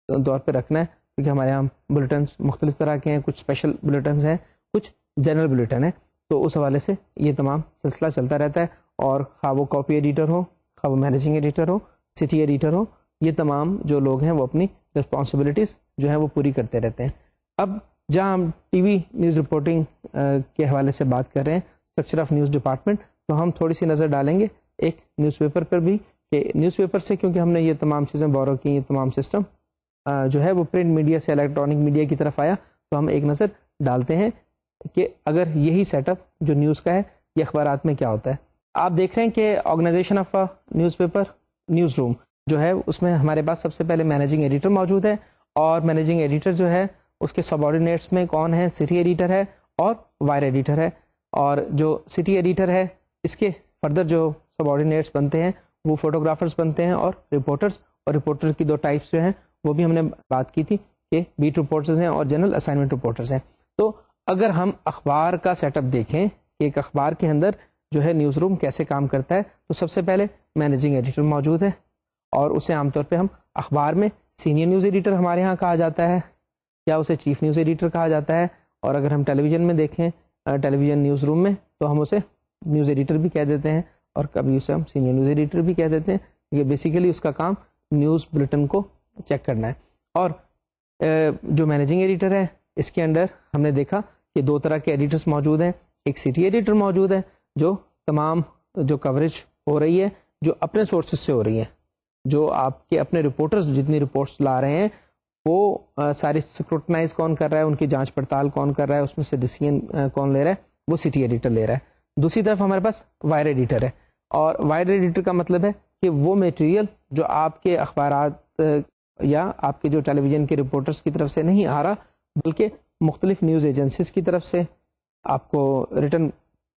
طور پہ رکھنا ہے، کیونکہ ہمارے یہاں بلیٹنس مختلف طرح کے ہیں، کچھ اسپیشل بلیٹنس ہیں، کچھ جنرل بلیٹن ہیں. تو اس حوالے سے یہ تمام سلسلہ چلتا رہتا ہے. اور خواہ وہ کاپی ایڈیٹر ہو، خواہ وہ مینیجنگ ایڈیٹر ہو، سٹی ایڈیٹر ہو، یہ تمام جو لوگ ہیں وہ اپنی رسپانسبلٹیز جو ہیں وہ پوری کرتے رہتے ہیں. اب جہاں ہم ٹی وی نیوز رپورٹنگ کے حوالے سے بات کر رہے ہیں، اسٹرکچر آف نیوز ڈپارٹمنٹ، تو ہم تھوڑی سی نظر ڈالیں گے ایک نیوز پیپر پر بھی کہ نیوز پیپر سے کیونکہ ہم نے یہ تمام چیزیں بورو کی، یہ تمام سسٹم جو ہے وہ پرنٹ میڈیا سے الیکٹرانک میڈیا کی طرف آیا، تو ہم ایک نظر ڈالتے ہیں کہ اگر یہی سیٹ اپ جو نیوز کا ہے یہ اخبارات میں کیا ہوتا ہے. آپ دیکھ رہے ہیں کہ organisation of newspaper newsroom جو ہے اس میں ہمارے پاس سب سے پہلے مینیجنگ ایڈیٹر موجود ہے، اور مینیجنگ ایڈیٹر جو ہے اس کے سب آرڈینیٹس میں کون ہے؟ سٹی ایڈیٹر ہے اور وائر ایڈیٹر ہے. اور جو سٹی ایڈیٹر ہے اس کے فردر جو سب آرڈینیٹس بنتے ہیں وہ فوٹوگرافرز بنتے ہیں اور رپورٹرز. اور رپورٹر کی دو ٹائپس جو ہیں وہ بھی ہم نے بات کی تھی کہ بیٹ رپورٹرز ہیں اور جنرل اسائنمنٹ رپورٹرز ہیں. تو اگر ہم اخبار کا سیٹ اپ دیکھیں کہ ایک اخبار کے اندر جو ہے نیوز روم کیسے کام کرتا ہے، تو سب سے پہلے مینیجنگ ایڈیٹر موجود ہے، اور اسے عام طور پہ ہم اخبار میں سینئر نیوز ایڈیٹر ہمارے ہاں کہا جاتا ہے یا اسے چیف نیوز ایڈیٹر کہا جاتا ہے. اور اگر ہم ٹیلی ویژن میں دیکھیں ٹیلی ویژن نیوز روم میں تو ہم اسے نیوز ایڈیٹر بھی کہہ دیتے ہیں، اور کبھی اسے ہم سینئر نیوز ایڈیٹر بھی کہہ دیتے ہیں، کیونکہ بیسیکلی اس کا کام نیوز بلیٹن کو چیک کرنا ہے. اور جو مینیجنگ ایڈیٹر ہے اس کے انڈر ہم نے دیکھا کہ دو طرح کے ایڈیٹرز موجود ہیں. ایک سٹی ایڈیٹر موجود ہے جو تمام جو کوریج ہو رہی ہے جو اپنے سورسز سے ہو رہی ہے، جو آپ کے اپنے رپورٹرز جتنی رپورٹس لا رہے ہیں وہ ساری اسکروٹنائز کون کر رہا ہے، ان کی جانچ پڑتال کون کر رہا ہے، اس میں سے ڈیسیژن کون لے رہا ہے، وہ سٹی ایڈیٹر لے رہا ہے. دوسری طرف ہمارے پاس وائر ایڈیٹر ہے، اور وائر ایڈیٹر کا مطلب ہے کہ وہ میٹیریل جو آپ کے اخبارات یا آپ کے جو ٹیلی ویژن کے رپورٹرز کی طرف سے نہیں آ رہا، بلکہ مختلف نیوز ایجنسیز کی طرف سے آپ کو ریٹن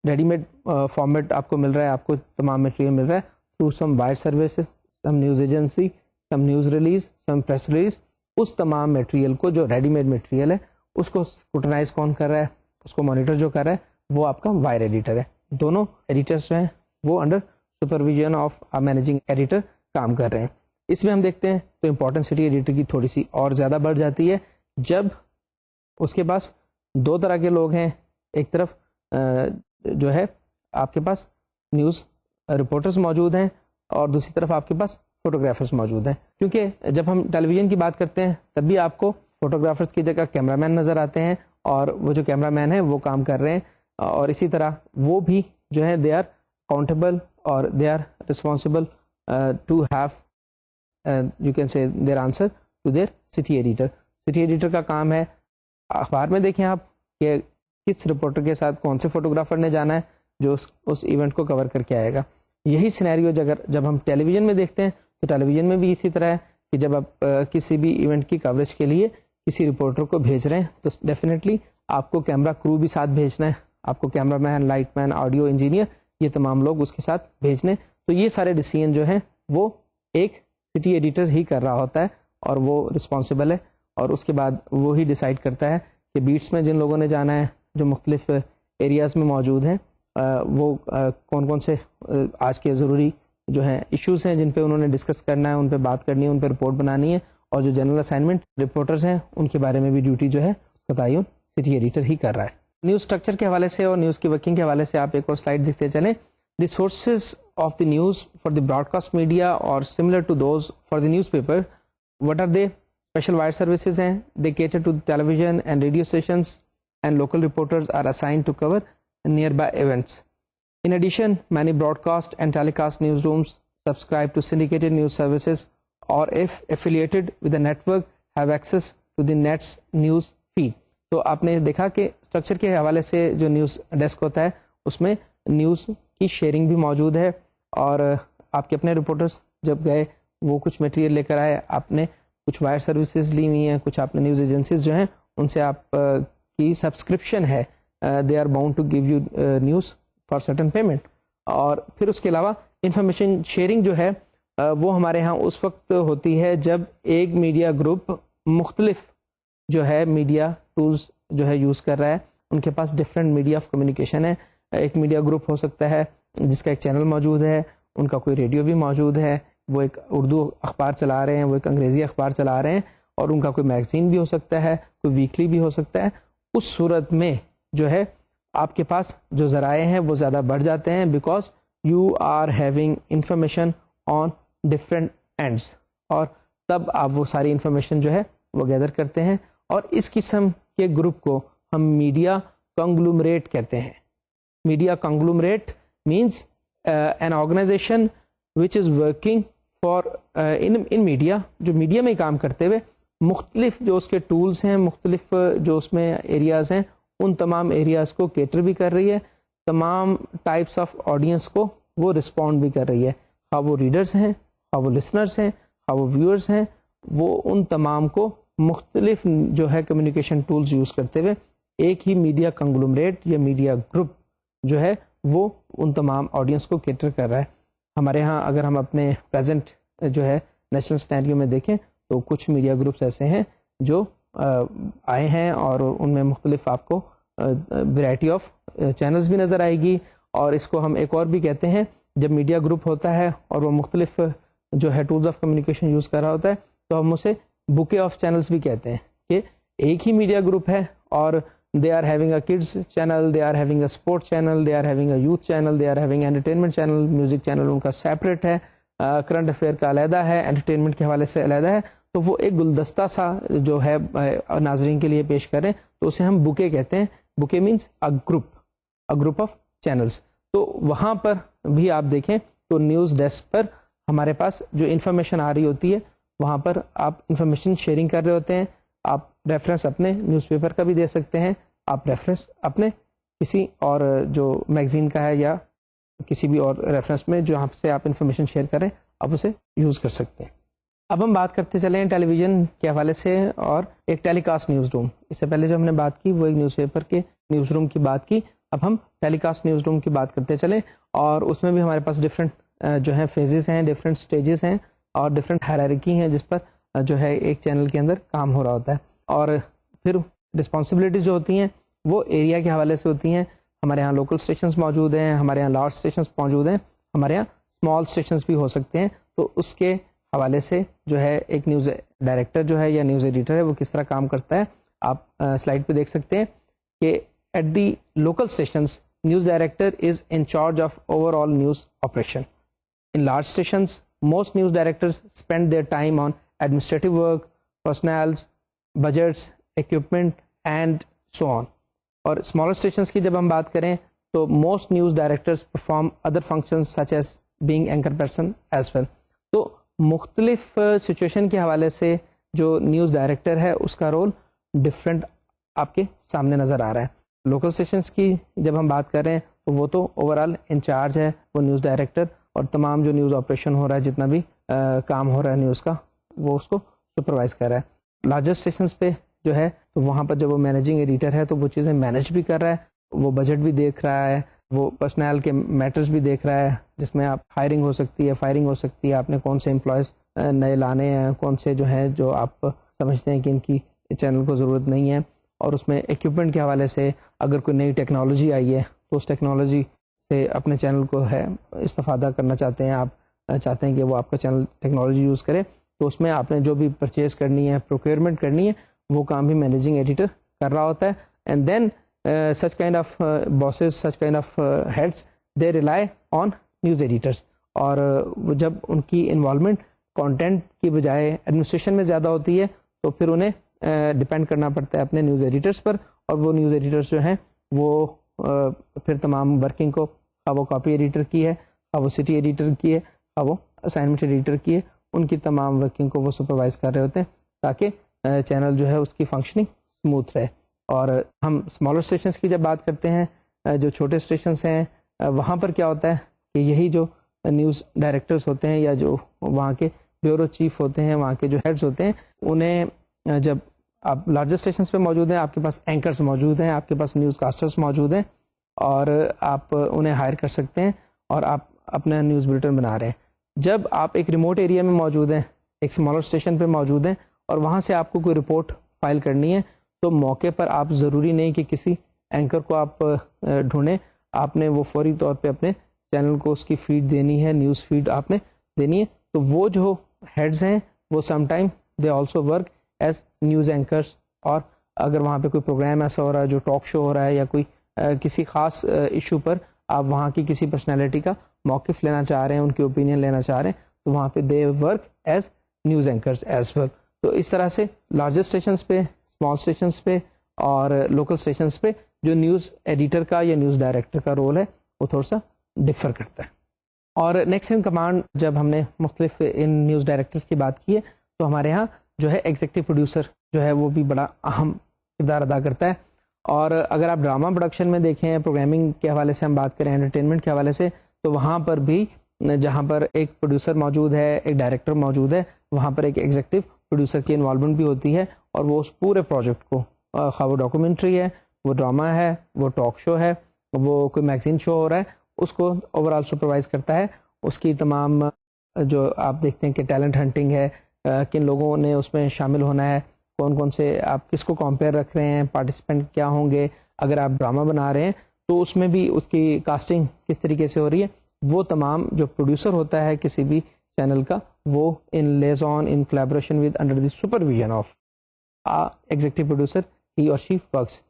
ریڈی میڈ فارمیٹ آپ کو مل رہا ہے، آپ کو تمام میٹیریل مل رہا ہے through some wire services, some news agency, some news release, some press release. اس تمام میٹیریل کو جو ریڈی میڈ میٹیریل ہے اس کو اسکروٹنائز کون کر رہا ہے، اس کو مانیٹر جو کر رہا ہے وہ آپ کا وائر ایڈیٹر ہے. دونوں ایڈیٹرس جو ہیں وہ under supervision of managing editor کام کر رہے ہیں. اس میں ہم دیکھتے ہیں تو امپورٹنٹ سٹی ایڈیٹر کی تھوڑی سی اور زیادہ بڑھ جاتی ہے جب اس کے پاس دو طرح کے لوگ ہیں. ایک طرف جو ہے آپ کے پاس نیوز رپورٹرز موجود ہیں اور دوسری طرف آپ کے پاس فوٹوگرافرز موجود ہیں. کیونکہ جب ہم ٹیلی ویژن کی بات کرتے ہیں تب بھی آپ کو فوٹوگرافرز کی جگہ کیمرہ مین نظر آتے ہیں، اور وہ جو کیمرہ مین ہیں وہ کام کر رہے ہیں، اور اسی طرح وہ بھی جو ہے دے آر اکاؤنٹیبل اور they are responsible to have you can say their answer to their city editor. City editor کا کام ہے اخبار میں دیکھیں آپ کہ کس رپورٹر کے ساتھ کون سے فوٹوگرافر نے جانا ہے جو اس ایونٹ کو کور کر کے آئے گا. یہی سینیریو جب ہم ٹیلی ویژن میں دیکھتے ہیں تو ٹیلی ویژن میں بھی اسی طرح ہے کہ جب آپ کسی بھی ایونٹ کی کوریج کے لیے کسی رپورٹر کو بھیج رہے ہیں تو ڈیفینیٹلی آپ کو کیمرہ کرو بھی ساتھ بھیجنا ہے، آپ کو کیمرہ مین، لائٹ مین، آڈیو انجینئر، یہ تمام لوگ اس کے ساتھ بھیجنے. تو یہ سارے ڈیسیژن جو ہیں وہ ایک سٹی ایڈیٹر ہی کر رہا ہوتا ہے اور وہ رسپانسبل ہے، اور اس کے بعد وہی ڈیسائیڈ کرتا ہے کہ بیٹس میں جن لوگوں نے جانا ہے جو مختلف ایریاز میں موجود ہیں وہ کون کون سے آج کے ضروری جو ہیں ایشوز ہیں جن پہ انہوں نے ڈسکس کرنا ہے، ان پہ بات کرنی ہے، ان پہ رپورٹ بنانی ہے. اور جو جنرل اسائنمنٹ رپورٹرز ہیں ان کے بارے میں بھی ڈیوٹی جو ہے اس کا تعین سٹی ایڈیٹر ہی کر رہا ہے. نیوز اسٹرکچر کے حوالے سے اور نیوز کی ورکنگ کے حوالے سے آپ ایک اور سلائڈ دیکھتے چلیں. The sources of the news for the broadcast media اور similar to those for the newspaper, what are they? Special wire services ہیں, they cater to television and radio stations and local reporters are assigned to cover nearby events. In addition, many broadcast and telecast newsrooms subscribe to syndicated news services or if affiliated with a network have access to the net's news feed. تو آپ نے دیکھا کہ structure کے حوالے سے جو news desk ہوتا ہے اس میں نیوز کی شیئرنگ بھی موجود ہے, اور آپ کے اپنے رپورٹرز جب گئے وہ کچھ میٹیریل لے کر آئے, آپ نے کچھ وائر سروسز لی ہوئی ہیں, کچھ آپ نے نیوز ایجنسیز جو ہیں ان سے آپ کی سبسکرپشن ہے, they are bound to give you news for certain payment. اور پھر اس کے علاوہ انفارمیشن شیئرنگ جو ہے وہ ہمارے ہاں اس وقت ہوتی ہے جب ایک میڈیا گروپ مختلف جو ہے میڈیا ٹولز جو ہے یوز کر رہا ہے, ان کے پاس ڈفرینٹ میڈیا آف کمیونیکیشن ہے. ایک میڈیا گروپ ہو سکتا ہے جس کا ایک چینل موجود ہے, ان کا کوئی ریڈیو بھی موجود ہے, وہ ایک اردو اخبار چلا رہے ہیں, وہ ایک انگریزی اخبار چلا رہے ہیں, اور ان کا کوئی میگزین بھی ہو سکتا ہے, کوئی ویکلی بھی ہو سکتا ہے. اس صورت میں جو ہے آپ کے پاس جو ذرائع ہیں وہ زیادہ بڑھ جاتے ہیں, because you are having information on different ends, اور تب آپ وہ ساری انفارمیشن جو ہے وہ گیدر کرتے ہیں. اور اس قسم کے گروپ کو ہم میڈیا کنگلومریٹ کہتے ہیں. Media conglomerate means an organisation which is working for in media, جو میڈیا میں کام کرتے ہوئے مختلف جو اس کے ٹولز ہیں, مختلف جو اس میں ایریاز ہیں, ان تمام ایریاز کو کیٹر بھی کر رہی ہے, تمام ٹائپس آف آڈینس کو وہ رسپونڈ بھی کر رہی ہے, خواہ وہ ریڈرز ہیں, خواہ وہ لسنرز ہیں, خواہ وہ ویورز ہیں, وہ ان تمام کو مختلف جو ہے کمیونیکیشن ٹولز یوز کرتے ہوئے ایک ہی میڈیا کنگلومریٹ یا میڈیا گروپ جو ہے وہ ان تمام آڈینس کو کیٹر کر رہا ہے. ہمارے ہاں اگر ہم اپنے پریزنٹ جو ہے نیشنل سینیریو میں دیکھیں تو کچھ میڈیا گروپس ایسے ہیں جو آئے ہیں, اور ان میں مختلف آپ کو ورائٹی آف چینلز بھی نظر آئے گی. اور اس کو ہم ایک اور بھی کہتے ہیں, جب میڈیا گروپ ہوتا ہے اور وہ مختلف جو ہے ٹولز آف کمیونیکیشن یوز کر رہا ہوتا ہے تو ہم اسے بوکے آف چینلز بھی کہتے ہیں, کہ ایک ہی میڈیا گروپ ہے اور they are having a kids channel, they are having a sport channel, they are having a youth channel, they are having entertainment channel, music channel ان کا سیپریٹ ہے, کرنٹ افیئر کا علیحدہ ہے, انٹرٹینمنٹ کے حوالے سے علیحدہ ہے. تو وہ ایک گلدستہ سا جو ہے ناظرین کے لیے پیش کریں تو اسے ہم بوکے کہتے ہیں. Bouquet means a group of channels. تو وہاں پر بھی آپ دیکھیں تو نیوز ڈیسک پر ہمارے پاس جو انفارمیشن آ رہی ہوتی ہے وہاں پر آپ انفارمیشن شیئرنگ کر رہے ہوتے ہیں. آپ ریفرنس اپنے نیوز پیپر کا بھی دے سکتے ہیں, آپ ریفرنس اپنے کسی اور جو میگزین کا ہے یا کسی بھی اور ریفرنس میں جو آپ سے آپ انفارمیشن شیئر کریں آپ اسے یوز کر سکتے ہیں. اب ہم بات کرتے چلیں ٹیلی ویژن کے حوالے سے اور ایک ٹیلی کاسٹ نیوز روم. اس سے پہلے جو ہم نے بات کی وہ ایک نیوز پیپر کے نیوز روم کی بات کی, اب ہم ٹیلی کاسٹ نیوز روم کی بات کرتے چلیں, اور اس میں بھی ہمارے پاس ڈفرینٹ جو ہے فیزز ہیں, ڈفرینٹ سٹیجز ہیں اور ڈفرینٹ ہائرارکی ہیں جس پر جو ہے ایک چینل کے اندر کام ہو رہا ہوتا ہے. اور پھر رسپانسبلٹیز جو ہوتی ہیں وہ ایریا کے حوالے سے ہوتی ہیں. ہمارے یہاں لوکل اسٹیشنز موجود ہیں, ہمارے یہاں لارج اسٹیشنز موجود ہیں, ہمارے یہاں اسمال اسٹیشنز بھی ہو سکتے ہیں. تو اس کے حوالے سے جو ہے ایک نیوز ڈائریکٹر جو ہے یا نیوز ایڈیٹر ہے وہ کس طرح کام کرتا ہے آپ سلائڈ پہ دیکھ سکتے ہیں کہ at the local stations news director is in charge of overall news operation. In large stations most news directors spend their time on administrative work, personnels, budgets, equipment and so on. اور smaller stations کی جب ہم بات کریں تو most news directors perform other functions such as being anchor person as well. تو مختلف situation کے حوالے سے جو نیوز ڈائریکٹر ہے اس کا رول ڈفرینٹ آپ کے سامنے نظر آ رہا ہے. لوکل اسٹیشنس کی جب ہم بات کر رہے ہیں تو وہ تو اوور آل انچارج ہے وہ نیوز ڈائریکٹر, اور تمام جو نیوز آپریشن ہو رہا ہے جتنا بھی کام ہو رہا ہے نیوز کا وہ اس کو سپروائز کر رہا ہے. لارجر اسٹیشنس پہ جو ہے تو وہاں پر جب وہ مینیجنگ ایڈیٹر ہے تو وہ چیزیں مینیج بھی کر رہا ہے, وہ بجٹ بھی دیکھ رہا ہے, وہ پرسنل کے میٹرز بھی دیکھ رہا ہے جس میں آپ ہائرنگ ہو سکتی ہے, فائرنگ ہو سکتی ہے, آپ نے کون سے امپلائز نئے لانے ہیں, کون سے جو ہیں جو آپ سمجھتے ہیں کہ ان کی چینل کو ضرورت نہیں ہے. اور اس میں ایکوپمنٹ کے حوالے سے اگر کوئی نئی ٹیکنالوجی آئی ہے تو اس ٹیکنالوجی سے اپنے چینل کو ہے استفادہ کرنا چاہتے ہیں, آپ چاہتے ہیں کہ وہ آپ کا چینل ٹیکنالوجی یوز کرے, تو اس میں آپ نے جو بھی پرچیز کرنی ہے, پروکیورمنٹ کرنی ہے, وہ کام بھی مینیجنگ ایڈیٹر کر رہا ہوتا ہے. And then such kind of bosses, such kind of heads, they rely on news editors. اور جب ان کی انوالومنٹ کانٹینٹ کی بجائے ایڈمنسٹریشن میں زیادہ ہوتی ہے تو پھر انہیں ڈپینڈ کرنا پڑتا ہے اپنے نیوز ایڈیٹرس پر, اور وہ نیوز ایڈیٹرس جو ہیں وہ پھر تمام ورکنگ کو, خواہ وہ کاپی ایڈیٹر کی ہے, خواہ وہ سٹی ایڈیٹر کی ہے, خواہ وہ اسائنمنٹ ایڈیٹر کی ہے, ان کی تمام ورکنگ کو وہ سپروائز کر رہے ہوتے ہیں تاکہ چینل جو ہے اس کی فنکشننگ اسموتھ رہے. اور ہم اسمالر اسٹیشنس کی جب بات کرتے ہیں, جو چھوٹے اسٹیشنس ہیں, وہاں پر کیا ہوتا ہے کہ یہی جو نیوز ڈائریکٹرز ہوتے ہیں یا جو وہاں کے بیورو چیف ہوتے ہیں, وہاں کے جو ہیڈز ہوتے ہیں, انہیں جب آپ لارجر اسٹیشنس پہ موجود ہیں, آپ کے پاس اینکرز موجود ہیں, آپ کے پاس نیوز کاسٹرز موجود ہیں, اور آپ انہیں ہائر کر سکتے ہیں اور آپ اپنا نیوز بلیٹن بنا رہے ہیں. جب آپ ایک ریموٹ ایریا میں موجود ہیں, ایک اسمالر اسٹیشن پہ موجود ہیں, اور وہاں سے آپ کو کوئی رپورٹ فائل کرنی ہے, تو موقع پر آپ ضروری نہیں کہ کسی اینکر کو آپ ڈھونڈیں, آپ نے وہ فوری طور پہ اپنے چینل کو اس کی فیڈ دینی ہے, نیوز فیڈ آپ نے دینی ہے. تو وہ جو ہیڈز ہیں وہ some time they also work as news anchors, اور اگر وہاں پہ کوئی پروگرام ایسا ہو رہا ہے جو ٹاک شو ہو رہا ہے یا کوئی کسی خاص ایشو پر آپ وہاں کی کسی پرسنالٹی کا موقف لینا چاہ رہے ہیں, ان کی اوپینین لینا چاہ رہے ہیں, تو وہاں پہ they work as news anchors as well. تو اس طرح سے لارجر اسٹیشنس پہ, اسمال اسٹیشنس پہ اور لوکل اسٹیشنس پہ جو نیوز ایڈیٹر کا یا نیوز ڈائریکٹر کا رول ہے وہ تھوڑا سا ڈفر کرتا ہے. اور نیکسٹ ان کمانڈ جب ہم نے مختلف ان نیوز ڈائریکٹرز کی بات کی ہے تو ہمارے ہاں جو ہے ایگزیکٹو پروڈیوسر جو ہے وہ بھی بڑا اہم کردار ادا کرتا ہے. اور اگر آپ ڈرامہ پروڈکشن میں دیکھیں, پروگرامنگ کے حوالے سے ہم بات کریں, انٹرٹینمنٹ کے حوالے سے, تو وہاں پر بھی جہاں پر ایک پروڈیوسر موجود ہے, ایک ڈائریکٹر موجود ہے, وہاں پر ایک ایگزیکٹو پروڈیوسر کی انوالومنٹ بھی ہوتی ہے, اور وہ اس پورے پروجیکٹ کو, خواہ وہ ڈاکومنٹری ہے, وہ ڈرامہ ہے, وہ ٹاک شو ہے, وہ کوئی میگزین شو ہو رہا ہے, اس کو اوور آل سپروائز کرتا ہے. اس کی تمام جو آپ دیکھتے ہیں کہ ٹیلنٹ ہنٹنگ ہے, کن لوگوں نے اس میں شامل ہونا ہے, کون کون سے آپ کس کو کمپیئر رکھ رہے ہیں, پارٹیسپینٹ کیا ہوں گے, اگر آپ ڈرامہ بنا رہے ہیں تو اس میں بھی اس کی کاسٹنگ کس طریقے سے ہو رہی ہے, وہ تمام جو پروڈیوسر ہوتا ہے کسی بھی چینل کا, وہ in liaison in collaboration with under the supervision of executive producer, he اور she works.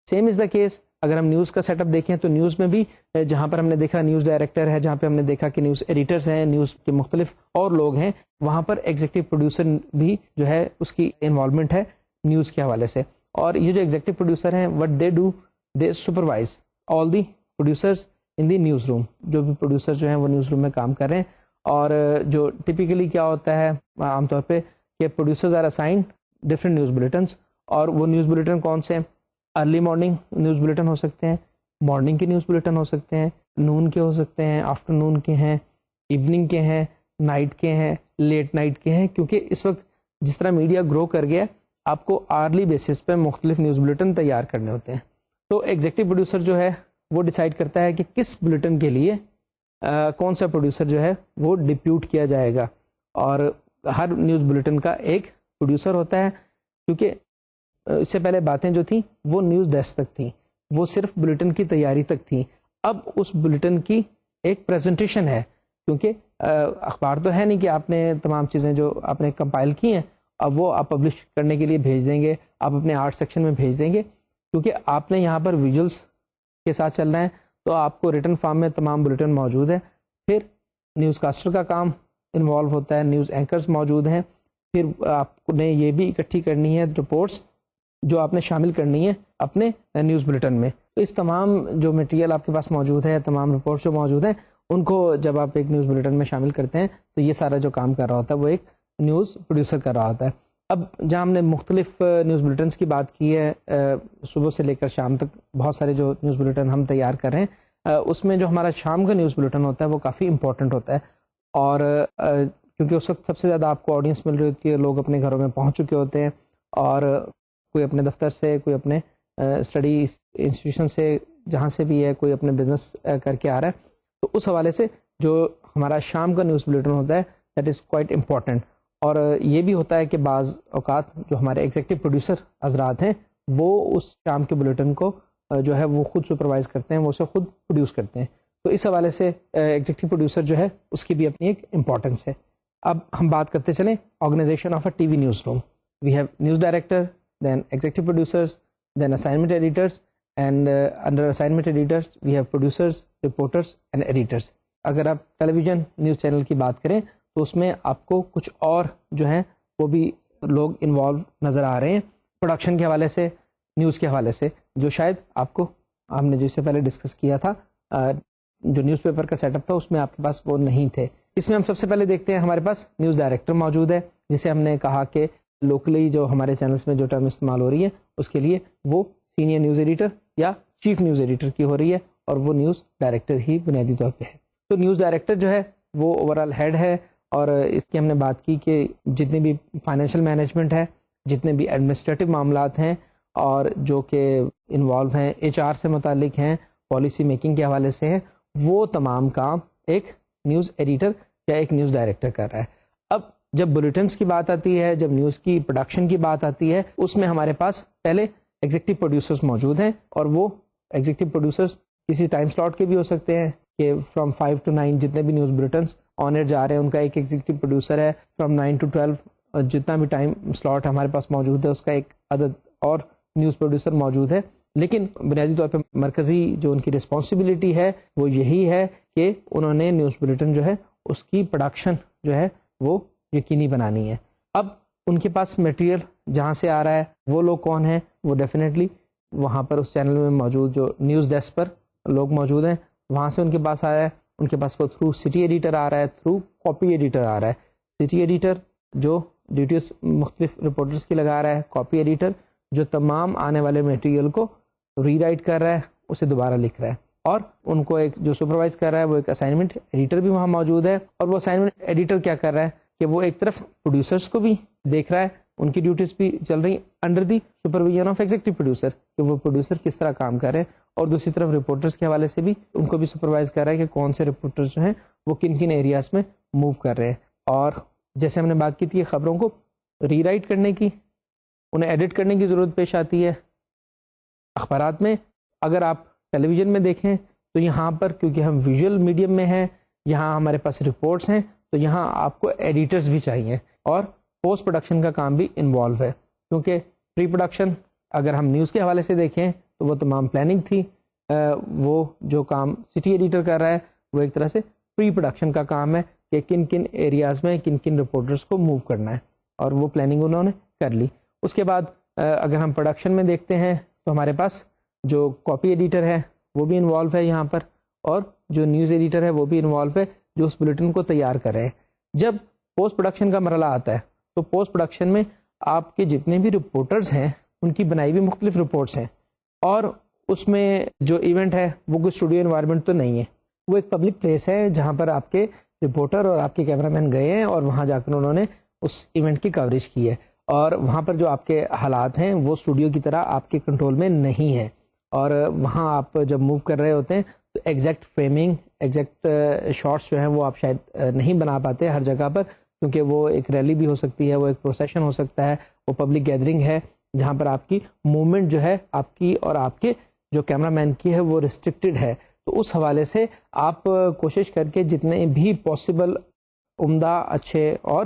Same is the case اگر ہم نیوز کا سیٹ اپ دیکھیں تو نیوز میں بھی جہاں پر ہم نے دیکھا نیوز ڈائریکٹر ہے, جہاں پہ ہم نے دیکھا کہ نیوز ایڈیٹرز ہیں, نیوز کے مختلف اور لوگ ہیں, وہاں پر ایگزیکٹو پروڈیوسر بھی جو ہے اس کی انوالومنٹ ہے نیوز کے حوالے سے. اور یہ جو ایگزیکٹو پروڈیوسر ہیں, what they do, they supervise all the producers in the news room. جو بھی پروڈیوسر جو ہیں وہ نیوز روم میں کام کر رہے ہیں, اور جو ٹپیکلی کیا ہوتا ہے عام طور پہ کہ producers are assigned different news bulletins, اور وہ نیوز بلیٹن کون سے ہیں, ارلی مارننگ نیوز بلیٹن ہو سکتے ہیں, مارننگ کے نیوز بلیٹن ہو سکتے ہیں, نون کے ہو سکتے ہیں, آفٹر نون کے ہیں, ایوننگ کے ہیں, نائٹ کے ہیں, لیٹ نائٹ کے ہیں, کیونکہ اس وقت جس طرح میڈیا گرو کر گیا آپ کو آرلی بیسس پہ مختلف نیوز بلیٹن تیار کرنے ہوتے ہیں. تو ایگزیکٹو پروڈیوسر جو ہے وہ ڈیسائیڈ کرتا ہے کہ کس بلیٹن کے لیے کون سا پروڈیوسر جو ہے وہ ڈپیوٹ کیا جائے گا. اور ہر نیوز بلیٹن کا ایک پروڈیوسر ہوتا ہے, کیونکہ اس سے پہلے باتیں جو تھیں وہ نیوز ڈیسک تک تھیں, وہ صرف بلیٹن کی تیاری تک تھیں. اب اس بلیٹن کی ایک پریزنٹیشن ہے, کیونکہ اخبار تو ہے نہیں کہ آپ نے تمام چیزیں جو آپ نے کمپائل کی ہیں اب وہ آپ پبلش کرنے کے لیے بھیج دیں گے, آپ اپنے آرٹ سیکشن میں بھیج دیں گے, کیونکہ آپ نے یہاں پر ویژولس کے ساتھ چلنا ہے, تو آپ کو ریٹن فارم میں تمام بلیٹن موجود ہے. پھر نیوز کاسٹر کا کام انوالو ہوتا ہے, نیوز اینکرز موجود ہیں, پھر آپ نے یہ بھی اکٹھی کرنی ہے رپورٹس جو آپ نے شامل کرنی ہے اپنے نیوز بلیٹن میں. تو اس تمام جو مٹیریل آپ کے پاس موجود ہے, تمام رپورٹس جو موجود ہیں, ان کو جب آپ ایک نیوز بلیٹن میں شامل کرتے ہیں تو یہ سارا جو کام کر رہا ہوتا ہے وہ ایک نیوز پروڈیوسر کر رہا ہوتا ہے. اب جہاں ہم نے مختلف نیوز بلیٹنس کی بات کی ہے, صبح سے لے کر شام تک بہت سارے جو نیوز بلیٹن ہم تیار کر رہے ہیں, اس میں جو ہمارا شام کا نیوز بلیٹن ہوتا ہے وہ کافی امپورٹنٹ ہوتا ہے. اور کیونکہ اس وقت سب سے زیادہ آپ کو آڈینس مل رہی ہوتی ہے, لوگ اپنے گھروں میں پہنچ چکے ہوتے ہیں, اور کوئی اپنے دفتر سے, کوئی اپنے اسٹڈی انسٹیٹیوشن سے, جہاں سے بھی ہے, کوئی اپنے بزنس کر کے آ رہا ہے. تو اس حوالے سے جو ہمارا شام کا نیوز بلیٹن ہوتا ہے دیٹ از کوائٹ امپورٹنٹ. اور یہ بھی ہوتا ہے کہ بعض اوقات جو ہمارے ایگزیکٹو پروڈیوسر حضرات ہیں وہ اس شام کے بلیٹن کو جو ہے وہ خود سپروائز کرتے ہیں, وہ اسے خود پروڈیوس کرتے ہیں. تو اس حوالے سے ایگزیکٹو پروڈیوسر جو ہے اس کی بھی اپنی ایک امپورٹنس ہے. اب ہم بات کرتے چلیں organisation of a T V news room. We have news director, then executive producers, then assignment editors, and under assignment editors we have producers, reporters and editors. اگر آپ ٹیلی ویژن نیوز چینل کی بات کریں تو اس میں آپ کو کچھ اور جو ہیں وہ بھی لوگ انوالو نظر آ رہے ہیں پروڈکشن کے حوالے سے, نیوز کے حوالے سے, جو شاید آپ کو ہم نے جس سے پہلے ڈسکس کیا تھا جو نیوز پیپر کا سیٹ اپ تھا اس میں آپ کے پاس وہ نہیں تھے. اس میں ہم سب سے پہلے دیکھتے ہیں ہمارے پاس نیوز ڈائریکٹر موجود ہے, جسے ہم نے کہا کہ لوکلی جو ہمارے چینلس میں جو ٹرم استعمال ہو رہی ہے اس کے لیے وہ سینئر نیوز ایڈیٹر یا چیف نیوز ایڈیٹر کی ہو رہی ہے, اور وہ نیوز ڈائریکٹر ہی بنیادی طور پہ ہے. تو نیوز ڈائریکٹر جو ہے وہ اوور آل ہیڈ ہے, اور اس کی ہم نے بات کی کہ جتنی بھی فائنینشیل مینجمنٹ ہے, جتنے بھی ایڈمنسٹریٹو معاملات ہیں اور جو کہ انوالو ہیں HR سے متعلق ہیں, پالیسی میکنگ کے حوالے سے ہیں, وہ تمام کام ایک نیوز ایڈیٹر یا ایک نیوز ڈائریکٹر کر رہا ہے. اب جب بلیٹنس کی بات آتی ہے, جب نیوز کی پروڈکشن کی بات آتی ہے, اس میں ہمارے پاس پہلے ایگزیکٹو پروڈیوسرز موجود ہیں, اور وہ ایگزیکٹو پروڈیوسرز کسی ٹائم سلاٹ کے بھی ہو سکتے ہیں کہ فرام 5 to 9 جتنے بھی نیوز بلیٹنس آن ایئر جا رہے ہیں ان کا ایک ایگزیکٹو پروڈیوسر ہے. فرام 9 to 12 جتنا بھی ٹائم سلاٹ ہمارے پاس موجود ہے اس کا ایک عدد اور نیوز پروڈیوسر موجود ہے. لیکن بنیادی طور پہ مرکزی جو ان کی رسپانسبلٹی ہے وہ یہی ہے کہ انہوں نے نیوز بلیٹن جو ہے اس کی پروڈکشن جو ہے وہ یقینی بنانی ہے. اب ان کے پاس مٹیریل جہاں سے آ رہا ہے وہ لوگ کون ہیں, وہ ڈیفینیٹلی وہاں پر اس چینل میں موجود جو نیوز ڈیسک پر لوگ موجود ہیں وہاں سے ان کے پاس آیا ہے. ان کے پاس وہ تھرو سٹی ایڈیٹر آ رہا ہے, تھرو کاپی ایڈیٹر آ رہا ہے. سٹی ایڈیٹر جو ڈیوٹیز مختلف رپورٹرز کی لگا رہا ہے, کاپی ایڈیٹر جو تمام آنے والے میٹیریل کو ری رائٹ کر رہا ہے, اسے دوبارہ لکھ رہا ہے, اور ان کو ایک جو سپروائز کر رہا ہے وہ ایک اسائنمنٹ ایڈیٹر بھی وہاں موجود ہے. اور وہ اسائنمنٹ ایڈیٹر کیا کر رہا ہے کہ وہ ایک طرف پروڈیوسرز کو بھی دیکھ رہا ہے, ان کی ڈیوٹیز بھی چل رہی under the supervision of executive producer کہ وہ پروڈیوسر کس طرح کام کر رہے ہیں, اور دوسری طرف رپورٹرز کے حوالے سے بھی ان کو بھی سپروائز کر رہا ہے کہ کون سے رپورٹرز جو ہیں وہ کن کن ایریاز میں موو کر رہے ہیں. اور جیسے ہم نے بات کی تھی خبروں کو ری رائٹ کرنے کی, انہیں ایڈٹ کرنے کی ضرورت پیش آتی ہے اخبارات میں. اگر آپ ٹیلی ویژن میں دیکھیں تو یہاں پر کیونکہ ہم ویژول میڈیم میں ہیں, یہاں ہمارے پاس رپورٹس ہیں, تو یہاں آپ کو ایڈیٹرز بھی چاہیے, اور پوسٹ پروڈکشن کا کام بھی انوالو ہے. کیونکہ پری پروڈکشن اگر ہم نیوز کے حوالے سے دیکھیں تو وہ تمام پلاننگ تھی, وہ جو کام سٹی ایڈیٹر کر رہا ہے وہ ایک طرح سے پری پروڈکشن کا کام ہے کہ کن کن ایریاز میں کن کن رپورٹرز کو موو کرنا ہے, اور وہ پلاننگ انہوں نے کر لی. اس کے بعد اگر ہم پروڈکشن میں دیکھتے ہیں تو ہمارے پاس جو کاپی ایڈیٹر ہے وہ بھی انوالو ہے یہاں پر, اور جو نیوز ایڈیٹر ہے وہ بھی انوالو ہے جو اس بلیٹن کو تیار کر رہے ہیں. جب پوسٹ پروڈکشن کا مرحلہ آتا ہے تو پوسٹ پروڈکشن میں آپ کے جتنے بھی رپورٹرز ہیں ان کی بنائی ہوئی مختلف رپورٹس ہیں, اور اس میں جو ایونٹ ہے وہ کوئی اسٹوڈیو انوائرمنٹ تو نہیں ہے, وہ ایک پبلک پلیس ہے جہاں پر آپ کے رپورٹر اور آپ کے کیمرہ مین گئے ہیں اور وہاں جا کر انہوں نے اس ایونٹ کی کوریج کی ہے, اور وہاں پر جو آپ کے حالات ہیں وہ اسٹوڈیو کی طرح آپ کے کنٹرول میں نہیں ہے. اور وہاں آپ جب موو کر رہے ہوتے ہیں تو ایگزیکٹ فریمنگ, ایگزیکٹ شارٹس جو ہیں وہ آپ شاید نہیں بنا پاتے ہر جگہ پر, کیونکہ وہ ایک ریلی بھی ہو سکتی ہے, وہ ایک پروسیشن ہو سکتا ہے, وہ پبلک گیدرنگ ہے جہاں پر آپ کی موومنٹ جو ہے آپ کی اور آپ کے جو کیمرہ مین کی ہے وہ ریسٹرکٹیڈ ہے. تو اس حوالے سے آپ کوشش کر کے جتنے بھی پاسبل عمدہ, اچھے اور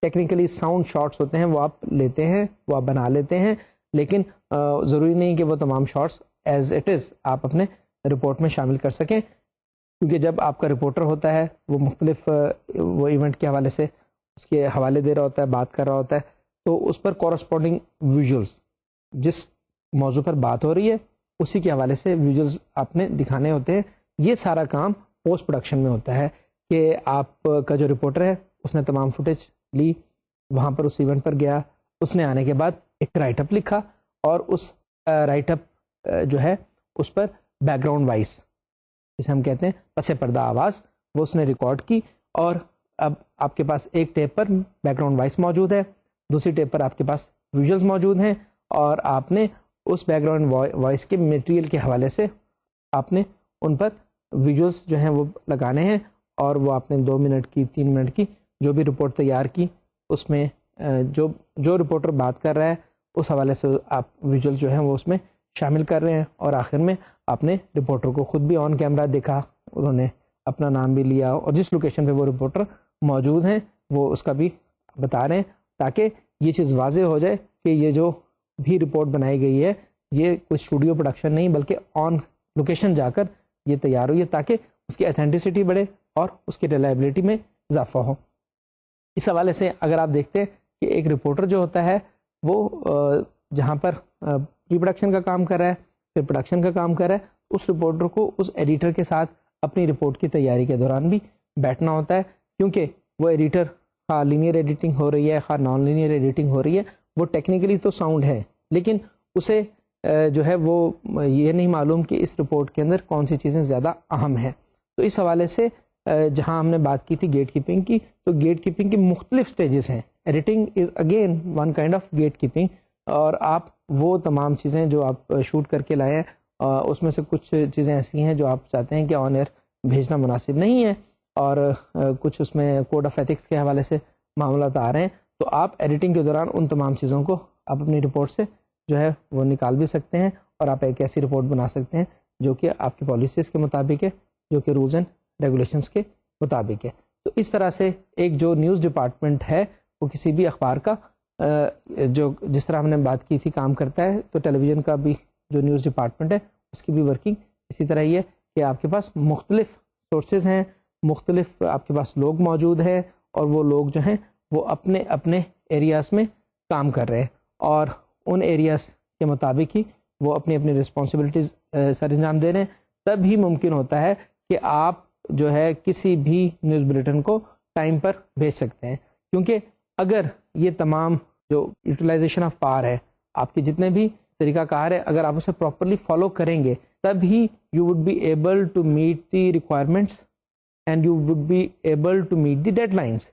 ٹیکنیکلی ساؤنڈ شارٹس ہوتے ہیں وہ آپ لیتے ہیں, وہ آپ بنا لیتے ہیں, لیکن ضروری نہیں کہ وہ تمام شارٹس ایز اٹ از آپ اپنے رپورٹ میں شامل کر سکیں, کیونکہ جب آپ کا رپورٹر ہوتا ہے وہ مختلف وہ ایونٹ کے حوالے سے اس کے حوالے دے رہا ہوتا ہے, بات کر رہا ہوتا ہے, تو اس پر کورسپونڈنگ ویژولز جس موضوع پر بات ہو رہی ہے اسی کے حوالے سے ویژولز آپ نے دکھانے ہوتے ہیں. یہ سارا کام پوسٹ پروڈکشن میں ہوتا ہے کہ آپ کا جو رپورٹر ہے اس نے تمام فوٹیج لی, وہاں پر اس ایونٹ پر گیا, اس نے آنے کے بعد ایک رائٹ اپ لکھا, اور اس رائٹ اپ جو ہے اس پر بیک گراؤنڈ وائس جسے ہم کہتے ہیں پس پردہ آواز وہ اس نے ریکارڈ کی, اور اب آپ کے پاس ایک ٹیپ پر بیک گراؤنڈ وائس موجود ہے, دوسری ٹیپ پر آپ کے پاس ویژولز موجود ہیں, اور آپ نے اس بیک گراؤنڈ وائس کے میٹیریل کے حوالے سے آپ نے ان پر ویژولز جو ہیں وہ لگانے ہیں, اور وہ آپ نے 2 منٹ کی 3 منٹ کی جو بھی رپورٹ تیار کی اس میں جو رپورٹر بات کر رہا ہے اس حوالے سے آپ ویژول جو ہیں وہ اس میں شامل کر رہے ہیں. اور آخر میں آپ نے رپورٹر کو خود بھی آن کیمرہ دیکھا, انہوں نے اپنا نام بھی لیا, اور جس لوکیشن پہ وہ رپورٹر موجود ہیں وہ اس کا بھی بتا رہے ہیں, تاکہ یہ چیز واضح ہو جائے کہ یہ جو بھی رپورٹ بنائی گئی ہے یہ کوئی اسٹوڈیو پروڈکشن نہیں بلکہ آن لوکیشن جا کر یہ تیار ہوئی ہے تاکہ اس کی اتھینٹسٹی بڑھے اور اس کی ریلائبلٹی میں اضافہ ہو. اس حوالے سے اگر آپ دیکھتے ہیں کہ ایک رپورٹر جو ہوتا ہے وہ جہاں پر پری پروڈکشن کا کام کر رہا ہے پھر پروڈکشن کا کام کر رہا ہے, اس رپورٹر کو اس ایڈیٹر کے ساتھ اپنی رپورٹ کی تیاری کے دوران بھی بیٹھنا ہوتا ہے, کیونکہ وہ ایڈیٹر خواہ لینئر ایڈیٹنگ ہو رہی ہے خواہ نان لینئر ایڈیٹنگ ہو رہی ہے, وہ ٹیکنیکلی تو ساؤنڈ ہے لیکن اسے جو ہے وہ یہ نہیں معلوم کہ اس رپورٹ کے اندر کون سی چیزیں زیادہ اہم ہیں. تو اس حوالے سے جہاں ہم نے بات کی تھی گیٹ کیپنگ کی, تو گیٹ کیپنگ کی مختلف سٹیجز ہیں. Editing is again one kind of gate keeping, اور آپ وہ تمام چیزیں جو آپ شوٹ کر کے لائے ہیں اس میں سے کچھ چیزیں ایسی ہیں جو آپ چاہتے ہیں کہ آن ایئر بھیجنا مناسب نہیں ہے, اور کچھ اس میں کوڈ آف ایتھکس کے حوالے سے معاملات آ رہے ہیں, تو آپ ایڈیٹنگ کے دوران ان تمام چیزوں کو آپ اپنی رپورٹ سے جو ہے وہ نکال بھی سکتے ہیں, اور آپ ایک ایسی رپورٹ بنا سکتے ہیں جو کہ آپ کی پالیسیز کے مطابق ہے, جو کہ رولز اینڈ ریگولیشنس کے مطابق ہے. تو اس طرح سے ایک جو نیوز ڈپارٹمنٹ ہے وہ کسی بھی اخبار کا جو جس طرح ہم نے بات کی تھی کام کرتا ہے, تو ٹیلی ویژن کا بھی جو نیوز ڈپارٹمنٹ ہے اس کی بھی ورکنگ اسی طرح ہی ہے کہ آپ کے پاس مختلف سورسز ہیں, مختلف آپ کے پاس لوگ موجود ہیں, اور وہ لوگ جو ہیں وہ اپنے اپنے ایریاز میں کام کر رہے ہیں, اور ان ایریاز کے مطابق ہی وہ اپنی اپنی رسپانسبلٹیز سر انجام دے رہے ہیں. تب ہی ممکن ہوتا ہے کہ آپ جو ہے کسی بھی نیوز بلیٹن کو ٹائم پر بھیج سکتے ہیں, کیونکہ اگر یہ تمام جو یوٹیلائزیشن آف پاور ہے, آپ کے جتنے بھی طریقہ کار ہے, اگر آپ اسے پراپرلی فالو کریں گے تب ہی you would be able to meet the requirements and you would be able to meet the deadlines.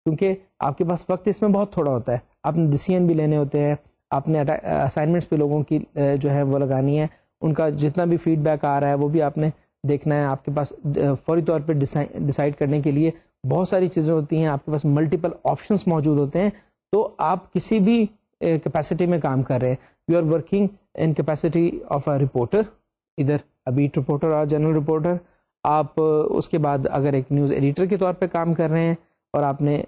کیونکہ آپ کے پاس وقت اس میں بہت تھوڑا ہوتا ہے, آپ نے ڈیسیژن بھی لینے ہوتے ہیں, آپ نے اسائنمنٹس پہ لوگوں کی جو ہے وہ لگانی ہے, ان کا جتنا بھی فیڈ بیک آ رہا ہے وہ بھی آپ نے دیکھنا ہے. آپ کے پاس فوری طور پہ ڈیسائیڈ کرنے کے لیے بہت ساری چیزیں ہوتی ہیں, آپ کے پاس ملٹیپل آپشنس موجود ہوتے ہیں. تو آپ کسی بھی کیپیسٹی میں کام کر رہے ہیں, you are working in capacity of a reporter, either a beat reporter or general reporter. آپ اس کے بعد اگر ایک نیوز ایڈیٹر کے طور پہ کام کر رہے ہیں اور آپ نے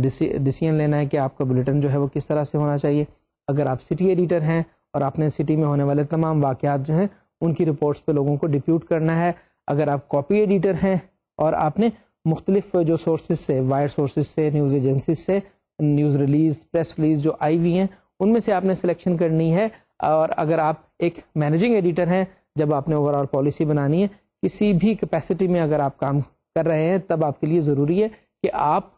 ڈیسیژن لینا ہے کہ آپ کا بلیٹن جو ہے وہ کس طرح سے ہونا چاہیے. اگر آپ سٹی ایڈیٹر ہیں اور آپ نے سٹی میں ہونے والے تمام واقعات جو ہیں ان کی رپورٹس پہ لوگوں کو ڈپیوٹ کرنا ہے. اگر آپ کاپی ایڈیٹر ہیں اور آپ نے مختلف جو سورسز سے, وائر سورسز سے, نیوز ایجنسیز سے نیوز ریلیز, پریس ریلیز جو آئی ہوئی ہیں ان میں سے آپ نے سلیکشن کرنی ہے. اور اگر آپ ایک مینیجنگ ایڈیٹر ہیں, جب آپ نے اوور آل پالیسی بنانی ہے, کسی بھی کیپیسٹی میں اگر آپ کام کر رہے ہیں, تب آپ کے لیے ضروری ہے کہ آپ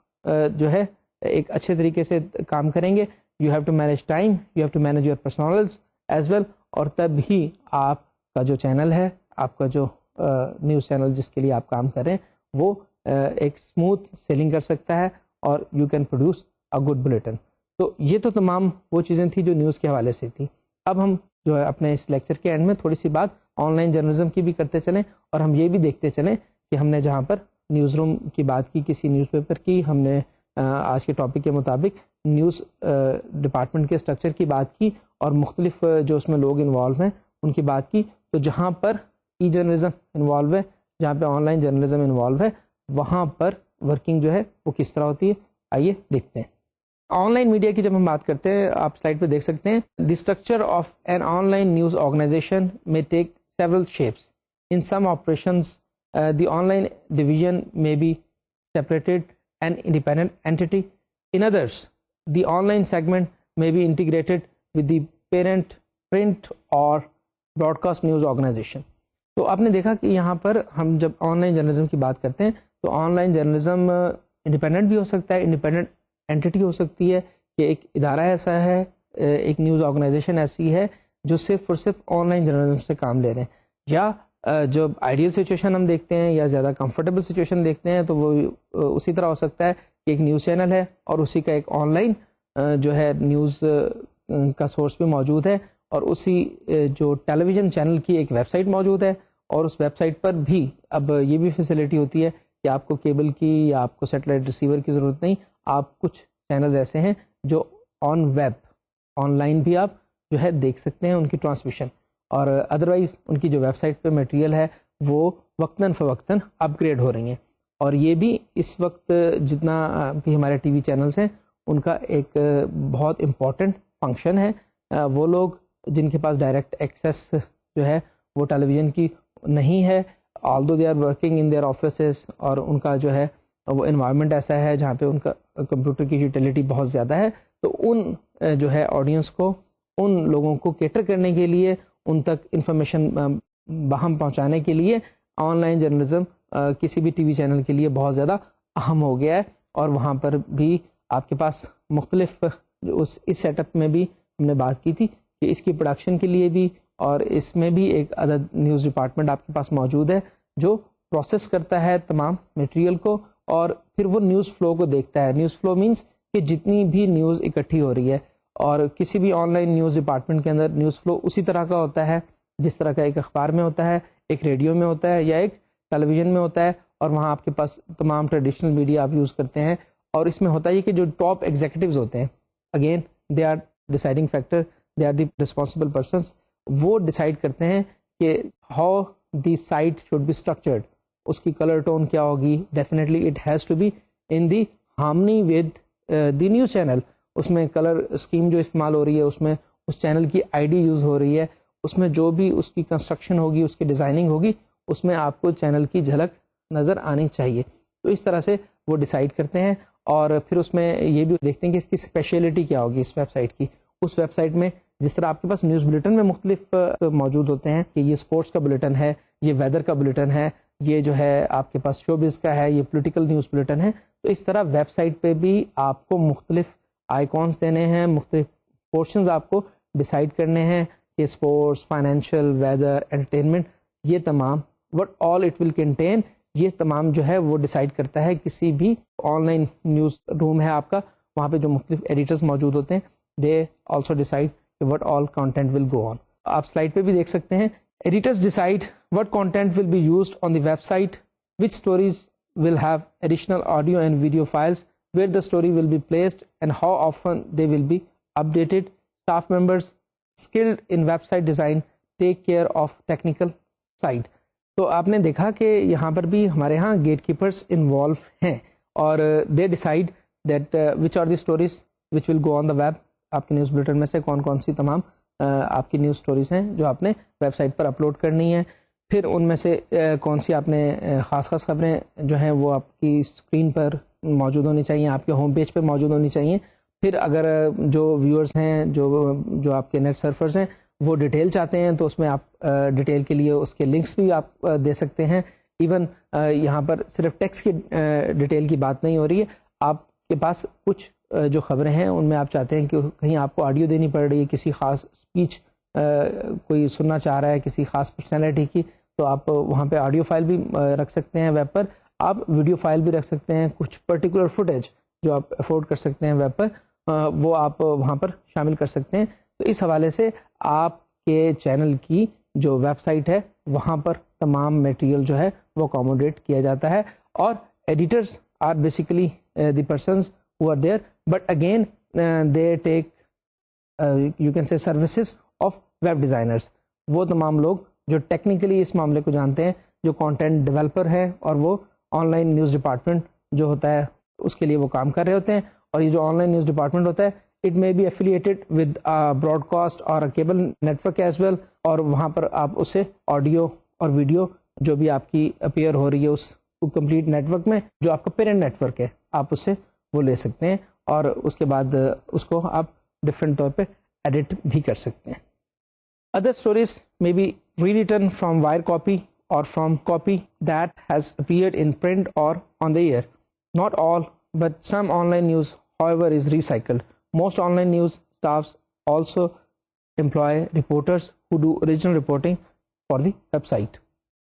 جو ہے ایک اچھے طریقے سے کام کریں گے. You have to manage time, you have to manage your personnels as well, اور تب ہی آپ کا جو چینل ہے, آپ کا جو نیوز چینل جس کے لیے آپ کام کر رہے ہیں, وہ ایک اسموتھ سیلنگ کر سکتا ہے, اور you can produce a good bulletin. تو یہ تو تمام وہ چیزیں تھیں جو نیوز کے حوالے سے تھی. اب ہم جو ہے اپنے اس لیکچر کے اینڈ میں تھوڑی سی بات آن لائن جرنلزم کی بھی کرتے چلیں, اور ہم یہ بھی دیکھتے چلیں کہ ہم نے جہاں پر نیوز روم کی بات کی, کسی نیوز پیپر کی, ہم نے آج کے ٹاپک کے مطابق نیوز ڈپارٹمنٹ کے اسٹرکچر کی بات کی, اور مختلف جو اس میں لوگ انوالو ہیں ان کی بات کی. تو جہاں پر ای جرنلزم انوالو ہے, جہاں پہ آن لائن جرنلزم انوالو ہے, وہاں پر ورکنگ جو ہے وہ کس طرح ہوتی ہے, آئیے دیکھتے ہیں. آن لائن میڈیا کی جب ہم بات کرتے ہیں, آپ سلائڈ پہ دیکھ سکتے ہیں, the structure of an online news organisation میں take several shapes. In some operations the online division میں be separated and independent entity. In others, the online segment may be integrated with the parent print or broadcast news organization. تو آپ نے دیکھا کہ یہاں پر ہم جب on line journalism کی بات کرتے ہیں تو آن لائن جرنلزم انڈیپینڈنٹ بھی ہو سکتا ہے, انڈیپینڈنٹ اینٹی ہو سکتی ہے کہ ایک ادارہ ایسا ہے, ایک نیوز آرگنائزیشن ایسی ہے جو صرف اور صرف آن لائن جرنلزم سے کام لے رہے ہیں. یا جو آئیڈیل سچویشن ہم دیکھتے ہیں یا زیادہ کمفرٹیبل سچویشن دیکھتے ہیں تو وہ اسی طرح ہو سکتا ہے کہ ایک نیوز چینل ہے اور اسی کا ایک آن لائن جو ہے نیوز کا سورس بھی موجود ہے, اور اسی جو ٹیلی ویژن چینل کی ایک ویب سائٹ موجود ہے, اور اس ویب سائٹ پر بھی اب یہ بھی فیسلٹی ہوتی ہے کہ آپ کو کیبل کی یا آپ کو سیٹلائٹ ریسیور کی ضرورت نہیں. آپ کچھ چینلز ایسے ہیں جو آن ویب آن لائن بھی آپ جو ہے دیکھ سکتے ہیں ان کی ٹرانسمیشن, اور ادروائز ان کی جو ویب سائٹ پہ میٹیریل ہے وہ وقتاً فوقتاً اپ گریڈ ہو رہی ہیں. اور یہ بھی اس وقت جتنا بھی ہمارے ٹی وی چینلز ہیں ان کا ایک بہت امپورٹنٹ فنکشن ہے. وہ لوگ جن کے پاس ڈائریکٹ ایکسیس جو ہے وہ ٹیلی ویژن کی نہیں ہے, although they are working in their offices, اور ان کا جو ہے وہ انوائرمنٹ ایسا ہے جہاں پہ ان کا کمپیوٹر کی یوٹیلیٹی بہت زیادہ ہے, تو ان جو ہے آڈینس کو, ان لوگوں کو کیٹر کرنے کے لیے, ان تک انفارمیشن باہم پہنچانے کے لیے آن لائن جرنلزم کسی بھی ٹی وی چینل کے لیے بہت زیادہ اہم ہو گیا ہے. اور وہاں پر بھی آپ کے پاس مختلف اس سیٹ اپ میں بھی ہم نے بات کی تھی کہ اس کی پروڈکشن کے لیے بھی, اور اس میں بھی ایک عدد نیوز ڈپارٹمنٹ آپ کے پاس موجود ہے جو پروسیس کرتا ہے تمام مٹیریل کو, اور پھر وہ نیوز فلو کو دیکھتا ہے. نیوز فلو مینس کہ جتنی بھی نیوز اکٹھی ہو رہی ہے, اور کسی بھی آن لائن نیوز ڈپارٹمنٹ کے اندر نیوز فلو اسی طرح کا ہوتا ہے جس طرح کا ایک اخبار میں ہوتا ہے, ایک ریڈیو میں ہوتا ہے, یا ایک ٹیلی ویژن میں ہوتا ہے. اور وہاں آپ کے پاس تمام ٹریڈیشنل میڈیا آپ یوز کرتے ہیں, اور اس میں ہوتا ہے کہ جو ٹاپ ایگزیکٹوز ہوتے ہیں, again they are deciding factor, they are the responsible persons, وہ ڈیسائڈ کرتے ہیں کہ how the site should be structured, اس کی کلر ٹون کیا ہوگی. Definitely it has to be in the harmony with the news channel. اس میں کلر اسکیم جو استعمال ہو رہی ہے, اس میں اس چینل کی آئی ڈی یوز ہو رہی ہے, اس میں جو بھی اس کی کنسٹرکشن ہوگی, اس کی ڈیزائننگ ہوگی, اس میں آپ کو چینل کی جھلک نظر آنی چاہیے. تو اس طرح سے وہ ڈیسائیڈ کرتے ہیں, اور پھر اس میں یہ بھی دیکھتے ہیں کہ اس کی اسپیشلٹی کیا ہوگی اس ویب سائٹ کی. اس ویب سائٹ میں جس طرح آپ کے پاس نیوز بلیٹن میں مختلف موجود ہوتے ہیں کہ یہ اسپورٹس کا بلیٹن ہے, یہ ویدر کا بلیٹن ہے, یہ جو ہے آپ کے پاس شوبز کا ہے, یہ پولیٹیکل نیوز بلیٹن ہے, تو اس طرح ویب سائٹ پہ بھی آپ کو مختلف آئیکونس دینے ہیں, مختلف پورشنز آپ کو ڈیسائیڈ کرنے ہیں کہ اسپورٹس, فائنینشیل, ویدر, انٹرٹینمنٹ, یہ تمام what all it will contain, یہ تمام جو ہے وہ ڈیسائیڈ کرتا ہے کسی بھی آن لائن نیوز روم ہے آپ کا, وہاں پہ جو مختلف ایڈیٹرز موجود ہوتے ہیں, they also decide what all content will go on. آپ سلائڈ پہ بھی دیکھ سکتے ہیں, editors decide what content will be used on the website, which stories will have additional audio and video files, where the story will be placed and how often they will be updated. Staff members skilled in website design take care of technical side. تو آپ نے دیکھا کہ یہاں پر بھی ہمارے ہاں get keepers involve ہیں, اور they decide that which are the stories which will go on the web. آپ کے نیوز بلیٹن میں سے کون کون سی تمام آپ کی نیوز اسٹوریز ہیں جو آپ نے ویب سائٹ پر اپلوڈ کرنی ہیں, پھر ان میں سے کون سی آپ نے خاص خبریں جو ہیں وہ آپ کی اسکرین پر موجود ہونی چاہیے, آپ کے ہوم پیج پہ موجود ہونی چاہیے. پھر اگر جو ویورز ہیں, جو آپ کے نیٹ سرفرز ہیں, وہ ڈیٹیل چاہتے ہیں تو اس میں آپ ڈیٹیل کے لیے اس کے لنکس بھی آپ دے سکتے ہیں. ایون یہاں پر صرف ٹیکسٹ کی ڈیٹیل کی بات نہیں ہو رہی ہے, آپ کے پاس کچھ جو خبریں ہیں ان میں آپ چاہتے ہیں کہ کہیں آپ کو آڈیو دینی پڑ رہی ہے, کسی خاص اسپیچ کوئی سننا چاہ رہا ہے کسی خاص پرسنالٹی کی, تو آپ وہاں پہ آڈیو فائل بھی رکھ سکتے ہیں ویب پر, آپ ویڈیو فائل بھی رکھ سکتے ہیں, کچھ پرٹیکولر فوٹیج جو آپ افورڈ کر سکتے ہیں ویب پر وہ آپ وہاں پر شامل کر سکتے ہیں. تو اس حوالے سے آپ کے چینل کی جو ویب سائٹ ہے وہاں پر تمام میٹیریل جو ہے وہ اکوموڈیٹ کیا جاتا ہے, اور editors are basically the persons who are there, but again they take you can say services of web designers. وہ تمام لوگ جو ٹیکنیکلی اس معاملے کو جانتے ہیں, جو کانٹینٹ ڈیولپر ہیں, اور وہ آن لائن نیوز ڈپارٹمنٹ جو ہوتا ہے اس کے لیے وہ کام کر رہے ہوتے ہیں. اور یہ جو آن لائن نیوز ڈپارٹمنٹ ہوتا ہے it may be affiliated with broadcast اور کیبل نیٹورک ایز ویل, اور وہاں پر آپ اسے آڈیو اور ویڈیو جو بھی آپ کی اپیئر ہو رہی ہے اس کمپلیٹ نیٹورک میں, جو آپ کا پیرنٹ نیٹورک ہے, آپ اس سے وہ لے سکتے ہیں, اور اس کے بعد اس کو آپ ڈفرینٹ طور پہ ایڈٹ بھی کر سکتے ہیں. Other stories may be rewritten from wire copy or from copy that has appeared in print or on the air. Not all, but some online news, however, is recycled. Most online news staffs also employ reporters who do original reporting for the website.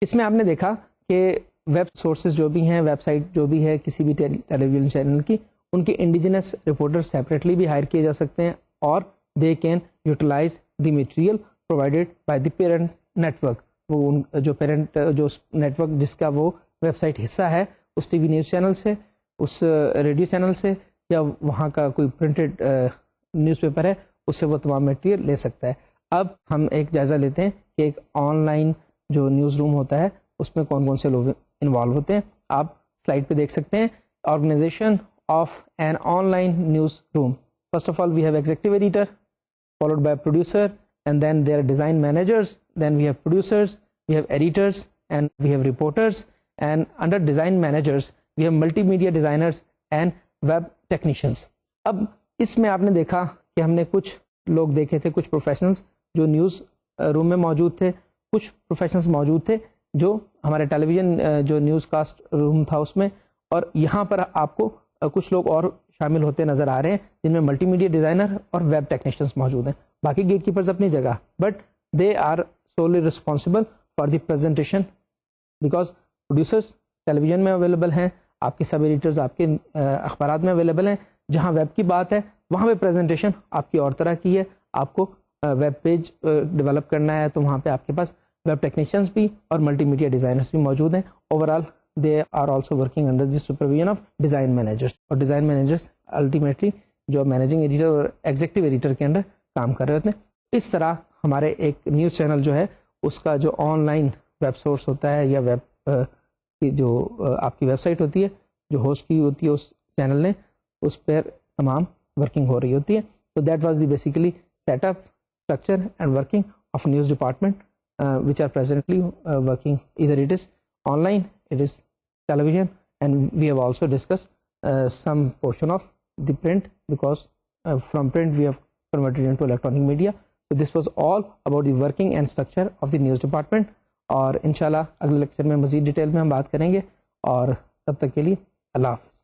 اس میں آپ نے دیکھا کہ web sources جو بھی ہیں, web site جو بھی ہے کسی بھی ٹیلی ویژن چینل کی, ان کے انڈیجنس رپورٹر سیپریٹلی بھی ہائر کیے جا سکتے ہیں, اور they can utilise the material provided by the parent network. وہ جو پیرنٹ جو نیٹورک جس کا وہ ویب سائٹ حصہ ہے, اس ٹی وی نیوز چینل سے, اس ریڈیو چینل سے, یا وہاں کا کوئی پرنٹڈ نیوز پیپر ہے, اس سے وہ تمام میٹیریل لے سکتا ہے. اب ہم ایک جائزہ لیتے ہیں کہ ایک آن لائن جو نیوز روم ہوتا ہے اس میں کون کون سے لوگ انوالو ہوتے ہیں. آپ سلائڈ پہ دیکھ سکتے ہیں. Organisation of an online news room. First of all we have executive editor, followed by producer, and then there are design managers, then we have producers, we have editors, and we have reporters, and under design managers we have multimedia designers and web technicians. اب اس میں آپ نے دیکھا کہ ہم نے کچھ لوگ دیکھے تھے, کچھ پروفیشنلز جو نیوز روم میں موجود تھے, کچھ پروفیشنلز موجود تھے جو ہمارے ٹیلی ویژن جو نیوز کاسٹ روم تھا اس میں, اور یہاں پر آپ کو کچھ لوگ اور شامل ہوتے نظر آ رہے ہیں جن میں ملٹی میڈیا ڈیزائنر اور ویب ٹیکنیشینس موجود ہیں. باقی گیٹ کیپرز اپنی جگہ, but they are solely responsible for the presentation, because producers television میں اویلیبل ہیں, آپ کے سب ایڈیٹرز آپ کے اخبارات میں اویلیبل ہیں. جہاں ویب کی بات ہے وہاں پہ پریزنٹیشن آپ کی اور طرح کی ہے. آپ کو ویب پیج ڈیولپ کرنا ہے تو وہاں پہ آپ کے پاس ویب ٹیکنیشینس بھی اور ملٹی میڈیا ڈیزائنرس بھی موجود ہیں. Over all they are also working under the supervision of design managers, اور design managers ultimately جو managing editor اور executive editor کے اندر کام کر رہے ہوتے ہیں. اس طرح ہمارے ایک نیوز چینل جو ہے اس کا جو آن لائن ویب سورس ہوتا ہے یا ویب کی جو آپ کی ویب سائٹ ہوتی ہے جو ہوسٹ کی ہوتی ہے اس چینل نے, اس پر تمام ورکنگ ہو رہی ہوتی ہے. تو that was the basically set up, structure and working of news department which are presently working, either it is online, it is television, and we have also discussed some portion of the print, because from print we have converted into electronic media. So this was all about the working and structure of the news department, اور انشاءاللہ اگلے lecture میں مزید detail میں ہم بات کریں گے, اور تب تک کے لیے اللہ حافظ.